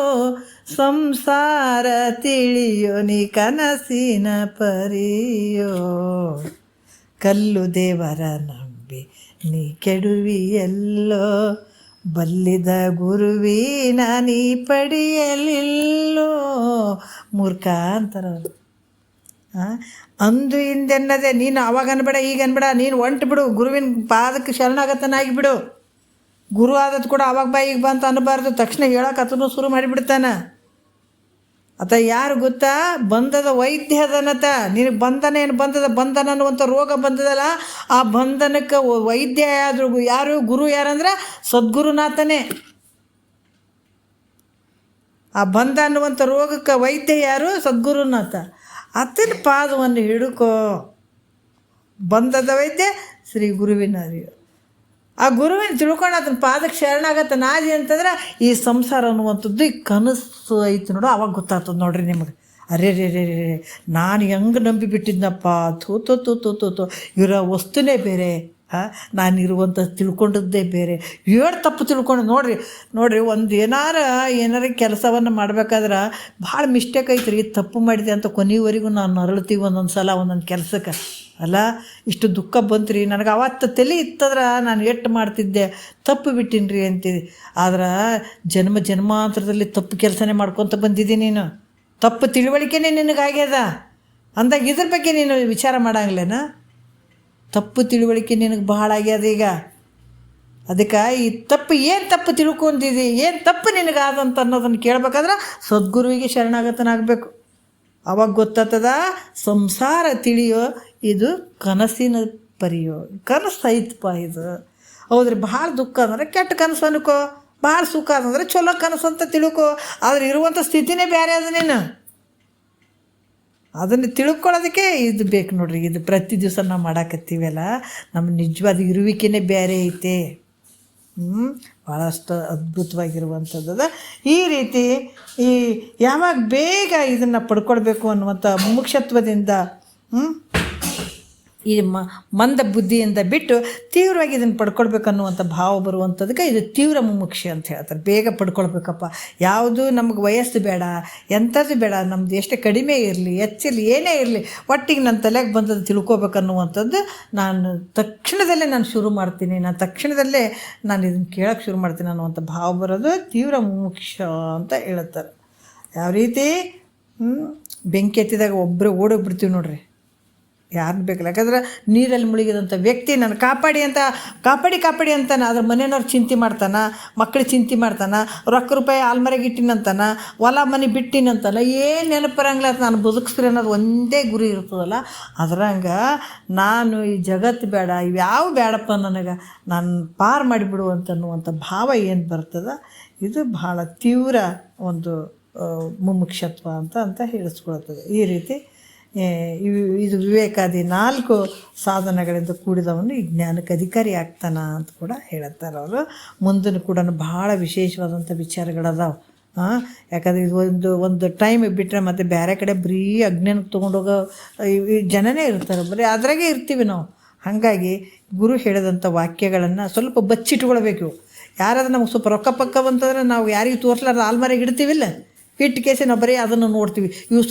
ಸಂಸಾರ ತಿಳಿಯೋ ನೀ ಕನಸಿನ ಪರಿಯೋ, ಕಲ್ಲು ದೇವರ ನಂಬಿ ನೀ ಕೆಡುವಿಯಲ್ಲೋ, ಬಲ್ಲಿದ ಗುರುವಿನ ನೀ ಪಡೆಯಲಿಲ್ಲೋ ಮೂರ್ಖ ಅಂತಾರವರು. ಅಂದು ಹಿಂದೆನ್ನದೆ ನೀನು ಅವಾಗ ಅನ್ಬೇಡ, ಈಗ ಅನ್ಬೇಡ, ನೀನು ಹೊಂಟು ಬಿಡು, ಗುರುವಿನ ಪಾದಕ್ಕೆ ಶರಣಾಗತನಾಗಿ ಬಿಡು. ಗುರು ಆದದ್ದು ಕೂಡ ಅವಾಗ ಬಾಯಿಗೆ ಬಂತು ಅನ್ನಬಾರ್ದು, ತಕ್ಷಣ ಹೇಳೋಕತ್ತೂ ಶುರು ಮಾಡಿಬಿಡ್ತಾನೆ. ಆತ ಯಾರು ಗೊತ್ತಾ, ಬಂಧದ ವೈದ್ಯ ಅದನ್ನತ. ನಿನಗೆ ಬಂಧನ ಏನು ಬಂಧದ, ಬಂಧನ ಅನ್ನುವಂಥ ರೋಗ ಬಂದದಲ್ಲ, ಆ ಬಂಧನಕ್ಕೆ ವೈದ್ಯ ಯಾರು, ಗುರು ಯಾರಂದ್ರೆ ಸದ್ಗುರುನಾಥನೇ. ಆ ಬಂಧ ಅನ್ನುವಂಥ ರೋಗಕ್ಕೆ ವೈದ್ಯ ಯಾರು, ಸದ್ಗುರುನಾಥ. ಆತನ ಪಾದವನ್ನು ಹಿಡ್ಕೋ. ಬಂಧದ ವೈದ್ಯ ಶ್ರೀ ಗುರುವಿನ ಅರಿವು. ಆ ಗುರುವಿನ ತಿಳ್ಕೊಂಡು ಆತನ ಪಾದಕ್ಕೆ ಶರಣಾಗತ್ತ ನಾದಿ ಅಂತಂದ್ರೆ ಈ ಸಂಸಾರ ಅನ್ನುವಂಥದ್ದು ಈ ಕನಸು ಐತಿ ನೋಡು, ಅವಾಗ ಗೊತ್ತಾಗ್ತದೆ ನೋಡ್ರಿ ನಿಮಗೆ. ಅರೆ ರೇ ರೇ ರೇ ರೇ, ನಾನು ಹೆಂಗೆ ನಂಬಿಬಿಟ್ಟಿದ್ನಪ್ಪ, ಥೂ ಥೂ ಥೂ ಥೂ ಥೂ ಥೂ, ಇರೋ ವಸ್ತುನೇ ಬೇರೆ, ನಾನು ಇರುವಂಥ ತಿಳ್ಕೊಂಡದ್ದೇ ಬೇರೆ, ಏನು ತಪ್ಪು ತಿಳ್ಕೊಂಡು ನೋಡ್ರಿ ಒಂದು ಏನಾರ ಕೆಲಸವನ್ನು ಮಾಡ್ಬೇಕಾದ್ರೆ ಭಾಳ ಮಿಸ್ಟೇಕ್ ಐತ್ರಿ, ತಪ್ಪು ಮಾಡಿದೆ ಅಂತ ಕೊನೆಯವರೆಗೂ ನಾನು ಅರಳ್ತೀವಿ ಒಂದೊಂದು ಸಲ ಒಂದೊಂದು ಕೆಲಸಕ್ಕೆ. ಅಲ್ಲ, ಇಷ್ಟು ದುಃಖ ಬಂತು ರೀ ನನಗೆ, ಅವತ್ತು ತಲೆ ಇತ್ತಂದ್ರೆ ನಾನು ಎಷ್ಟು ಮಾಡ್ತಿದ್ದೆ, ತಪ್ಪು ಬಿಟ್ಟಿನಿ ರೀ ಅಂತಿದ್ದೆ. ಆದ್ರೆ ಜನ್ಮಾಂತರದಲ್ಲಿ ತಪ್ಪು ಕೆಲಸನೇ ಮಾಡ್ಕೊತ ಬಂದಿದ್ದೀನಿ ನೀನು, ತಪ್ಪು ತಿಳುವಳಿಕೆನೇ ನಿನಗಾಗ್ಯದ ಅಂದಾಗ ಇದ್ರ ಬಗ್ಗೆ ನೀನು ವಿಚಾರ ಮಾಡಂಗಿಲ್ಲೇನ? ತಪ್ಪು ತಿಳುವಳಿಕೆ ನಿನಗೆ ಭಾಳ ಆಗ್ಯದ ಈಗ. ಅದಕ್ಕೆ ಈ ತಪ್ಪು ಏನು ತಪ್ಪು ತಿಳ್ಕೊಂಡಿದ್ದಿ, ಏನು ತಪ್ಪು ನಿನಗಾದಂತ ಅನ್ನೋದನ್ನು ಕೇಳ್ಬೇಕಾದ್ರೆ ಸದ್ಗುರುವಿಗೆ ಶರಣಾಗತನಾಗಬೇಕು. ಅವಾಗ ಗೊತ್ತಾಗ್ತದ ಸಂಸಾರ ತಿಳಿಯೋ ಇದು ಕನಸಿನ ಪರಿಯೋ, ಕನಸು ಐತಪ್ಪ ಇದು. ಹೌದ್ರಿ, ಭಾಳ ದುಃಖ ಅಂದ್ರೆ ಕೆಟ್ಟ ಕನಸು ಅನ್ಕೋ, ಭಾಳ ಸುಖ ಅಂದ್ರೆ ಚಲೋ ಕನಸು ಅಂತ ತಿಳ್ಕೊ. ಆದ್ರೆ ಇರುವಂಥ ಸ್ಥಿತಿನೇ ಬೇರೆ ಅದ. ನೀನು ಅದನ್ನು ತಿಳ್ಕೊಳ್ಳೋದಕ್ಕೆ ಇದು ಬೇಕು ನೋಡ್ರಿ. ಇದು ಪ್ರತಿ ದಿವಸ ನಾವು ಮಾಡಾಕತ್ತೀವಲ್ಲ, ನಮ್ಮ ನಿಜವಾದ ಇರುವಿಕೆನೇ ಬೇರೆ ಐತೆ. ಭಾಳಷ್ಟು ಅದ್ಭುತವಾಗಿರುವಂಥದ್ದು. ಈ ರೀತಿ ಯಾವಾಗ ಬೇಗ ಇದನ್ನು ಪಡ್ಕೊಳ್ಬೇಕು ಅನ್ನುವಂಥ ಮುಮುಕ್ಷತ್ವದಿಂದ ಈ ಮಂದ ಬುದ್ಧಿಯಿಂದ ಬಿಟ್ಟು ತೀವ್ರವಾಗಿ ಇದನ್ನು ಪಡ್ಕೊಳ್ಬೇಕು ಅನ್ನುವಂಥ ಭಾವ ಬರುವಂಥದಕ್ಕೆ ಇದು ತೀವ್ರ ಮುಮುಕ್ಷೆ ಅಂತ ಹೇಳ್ತಾರೆ. ಬೇಗ ಪಡ್ಕೊಳ್ಬೇಕಪ್ಪ, ಯಾವುದು ನಮಗೆ ವಯಸ್ಸು ಬೇಡ, ಎಂಥದ್ದು ಬೇಡ, ನಮ್ದು ಎಷ್ಟೇ ಕಡಿಮೆ ಇರಲಿ ಹೆಚ್ಚಿರಲಿ ಏನೇ ಇರಲಿ, ಒಟ್ಟಿಗೆ ನನ್ನ ತಲೆಗೆ ಬಂದದ್ದು ತಿಳ್ಕೊಬೇಕನ್ನುವಂಥದ್ದು ನಾನು ತಕ್ಷಣದಲ್ಲೇ ಶುರು ಮಾಡ್ತೀನಿ, ತಕ್ಷಣದಲ್ಲೇ ನಾನು ಇದನ್ನು ಕೇಳೋಕ್ಕೆ ಶುರು ಮಾಡ್ತೀನಿ ಅನ್ನುವಂಥ ಭಾವ ಬರೋದು ತೀವ್ರ ಮುಮುಕ್ಷ ಅಂತ ಹೇಳ್ತಾರೆ. ಯಾವ ರೀತಿ ಬೆಂಕಿ ಎತ್ತಿದಾಗ ಒಬ್ಬರೇ ಓಡೋಗ್ಬಿಡ್ತೀವಿ ನೋಡ್ರಿ, ಯಾರನ್ನ ಬೇಕಲ್ಲ. ಯಾಕಂದ್ರೆ ನೀರಲ್ಲಿ ಮುಳುಗಿದಂಥ ವ್ಯಕ್ತಿ ನಾನು ಕಾಪಾಡಿ ಅಂತಾನೆ. ಅದ್ರ ಮನೆಯವ್ರು ಚಿಂತೆ ಮಾಡ್ತಾನೆ, ಮಕ್ಕಳು ಚಿಂತೆ ಮಾಡ್ತಾನೆ, ರೊಕ್ಕ ರೂಪಾಯಿ ಆಲ್ಮರೆಗೆ ಇಟ್ಟಿನಂತಾನೆ, ಹೊಲ ಮನೆ ಬಿಟ್ಟಿನಂತಾನೆ, ಏನು ನೆನಪರಂಗಿಲ್ಲ ನಾನು ಬದುಕಿಸ್ರಿ ಅನ್ನೋದು ಒಂದೇ ಗುರಿ ಇರ್ತದಲ್ಲ. ಅದ್ರಂಗೆ ನಾನು ಈ ಜಗತ್ತು ಬೇಡ, ಇವ್ಯಾವ ಬೇಡಪ್ಪ ನನಗೆ, ನಾನು ಪಾರು ಮಾಡಿಬಿಡುವಂತನ್ನುವಂಥ ಭಾವ ಏನು ಬರ್ತದೆ, ಇದು ಭಾಳ ತೀವ್ರ ಒಂದು ಮುಮುಕ್ಷತ್ವ ಅಂತ ಹೇಳಿಸ್ಕೊಳ್ತದೆ. ಈ ರೀತಿ ಇದು ವಿವೇಕಾದಿ 4 ಸಾಧನಗಳಿಂದ ಕೂಡಿದವನು ಈ ಜ್ಞಾನಕ್ಕೆ ಅಧಿಕಾರಿ ಆಗ್ತಾನ ಅಂತ ಕೂಡ ಹೇಳುತ್ತಾರೆ ಅವರು. ಮುಂದೂ ಕೂಡ ಭಾಳ ವಿಶೇಷವಾದಂಥ ವಿಚಾರಗಳದಾವೆ. ಯಾಕಂದರೆ ಇದು ಒಂದು ಟೈಮ್ ಬಿಟ್ಟರೆ ಮತ್ತು ಬೇರೆ ಕಡೆ ಬರೀ ಅಜ್ಞಾನಕ್ಕೆ ತೊಗೊಂಡೋಗೋ ಜನನೇ ಇರ್ತಾರೆ, ಬರೀ ಅದ್ರಾಗೆ ಇರ್ತೀವಿ ನಾವು. ಹಾಗಾಗಿ ಗುರು ಹೇಳಿದಂಥ ವಾಕ್ಯಗಳನ್ನು ಸ್ವಲ್ಪ ಬಚ್ಚಿಟ್ಕೊಳ್ಬೇಕು. ಯಾರಾದ್ರೂ ನಮ್ಗೆ ಸ್ವಲ್ಪ ರೊಕ್ಕ ಪಕ್ಕ ಬಂತಂದ್ರೆ ನಾವು ಯಾರಿಗೂ ತೋರಿಸ್ಲಾರ್ದು ಆಲ್ಮರೆಗೆ ಇಡ್ತೀವಿಲ್ಲ, ಇಟ್ಟು ಕೇಸಿ ನಾವು ಬರೀ ಅದನ್ನು ನೋಡ್ತೀವಿ, ಇವ್ಸ್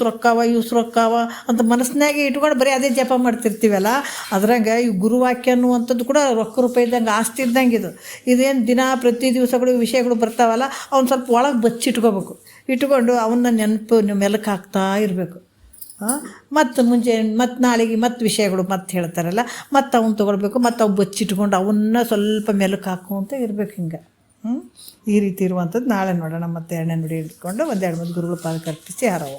ರೊಕ್ಕವ ಅಂತ ಮನಸ್ಸಿನಾಗೆ ಇಟ್ಕೊಂಡು ಬರೀ ಅದೇ ಜಪ ಮಾಡ್ತಿರ್ತೀವಲ್ಲ. ಅದ್ರಂಗೆ ಈ ಗುರುವಾಕ್ಯ ಅನ್ನುವಂಥದ್ದು ಕೂಡ ರೊಕ್ಕ ರೂಪಾಯಿ ಇದ್ದಂಗೆ, ಆಸ್ತಿ ಇದ್ದಂಗೆ ಇದೇನು ದಿನ ಪ್ರತಿ ದಿವಸಗಳು ವಿಷಯಗಳು ಬರ್ತಾವಲ್ಲ, ಅವ್ನು ಸ್ವಲ್ಪ ಒಳಗೆ ಬಚ್ಚಿಟ್ಕೋಬೇಕು. ಇಟ್ಕೊಂಡು ಅವನ್ನ ನೆನಪು ಮೆಲುಕು ಹಾಕ್ತಾ ಇರಬೇಕು. ಮತ್ತು ಮತ್ತು ನಾಳೆಗೆ ಮತ್ತು ವಿಷಯಗಳು ಮತ್ತೆ ಹೇಳ್ತಾರಲ್ಲ, ಮತ್ತು ಅವನ್ನ ತೊಗೊಳ್ಬೇಕು, ಮತ್ತು ಅವು ಬಚ್ಚಿಟ್ಕೊಂಡು ಅವನ್ನ ಸ್ವಲ್ಪ ಮೆಲುಕು ಹಾಕುವಂತ ಇರಬೇಕು. ಹಿಂಗೆ ಈ ರೀತಿ ಇರುವಂಥದ್ದು ನಾಳೆ ನೋಡೋಣ. ಮತ್ತೆ 2ನೇ ನುಡಿ ಇಟ್ಕೊಂಡು 1-2 ಗುರುಗಳು ಪಾದಕ್ಕೆ ಅರ್ಪಿಸಿ ಹಾರವು.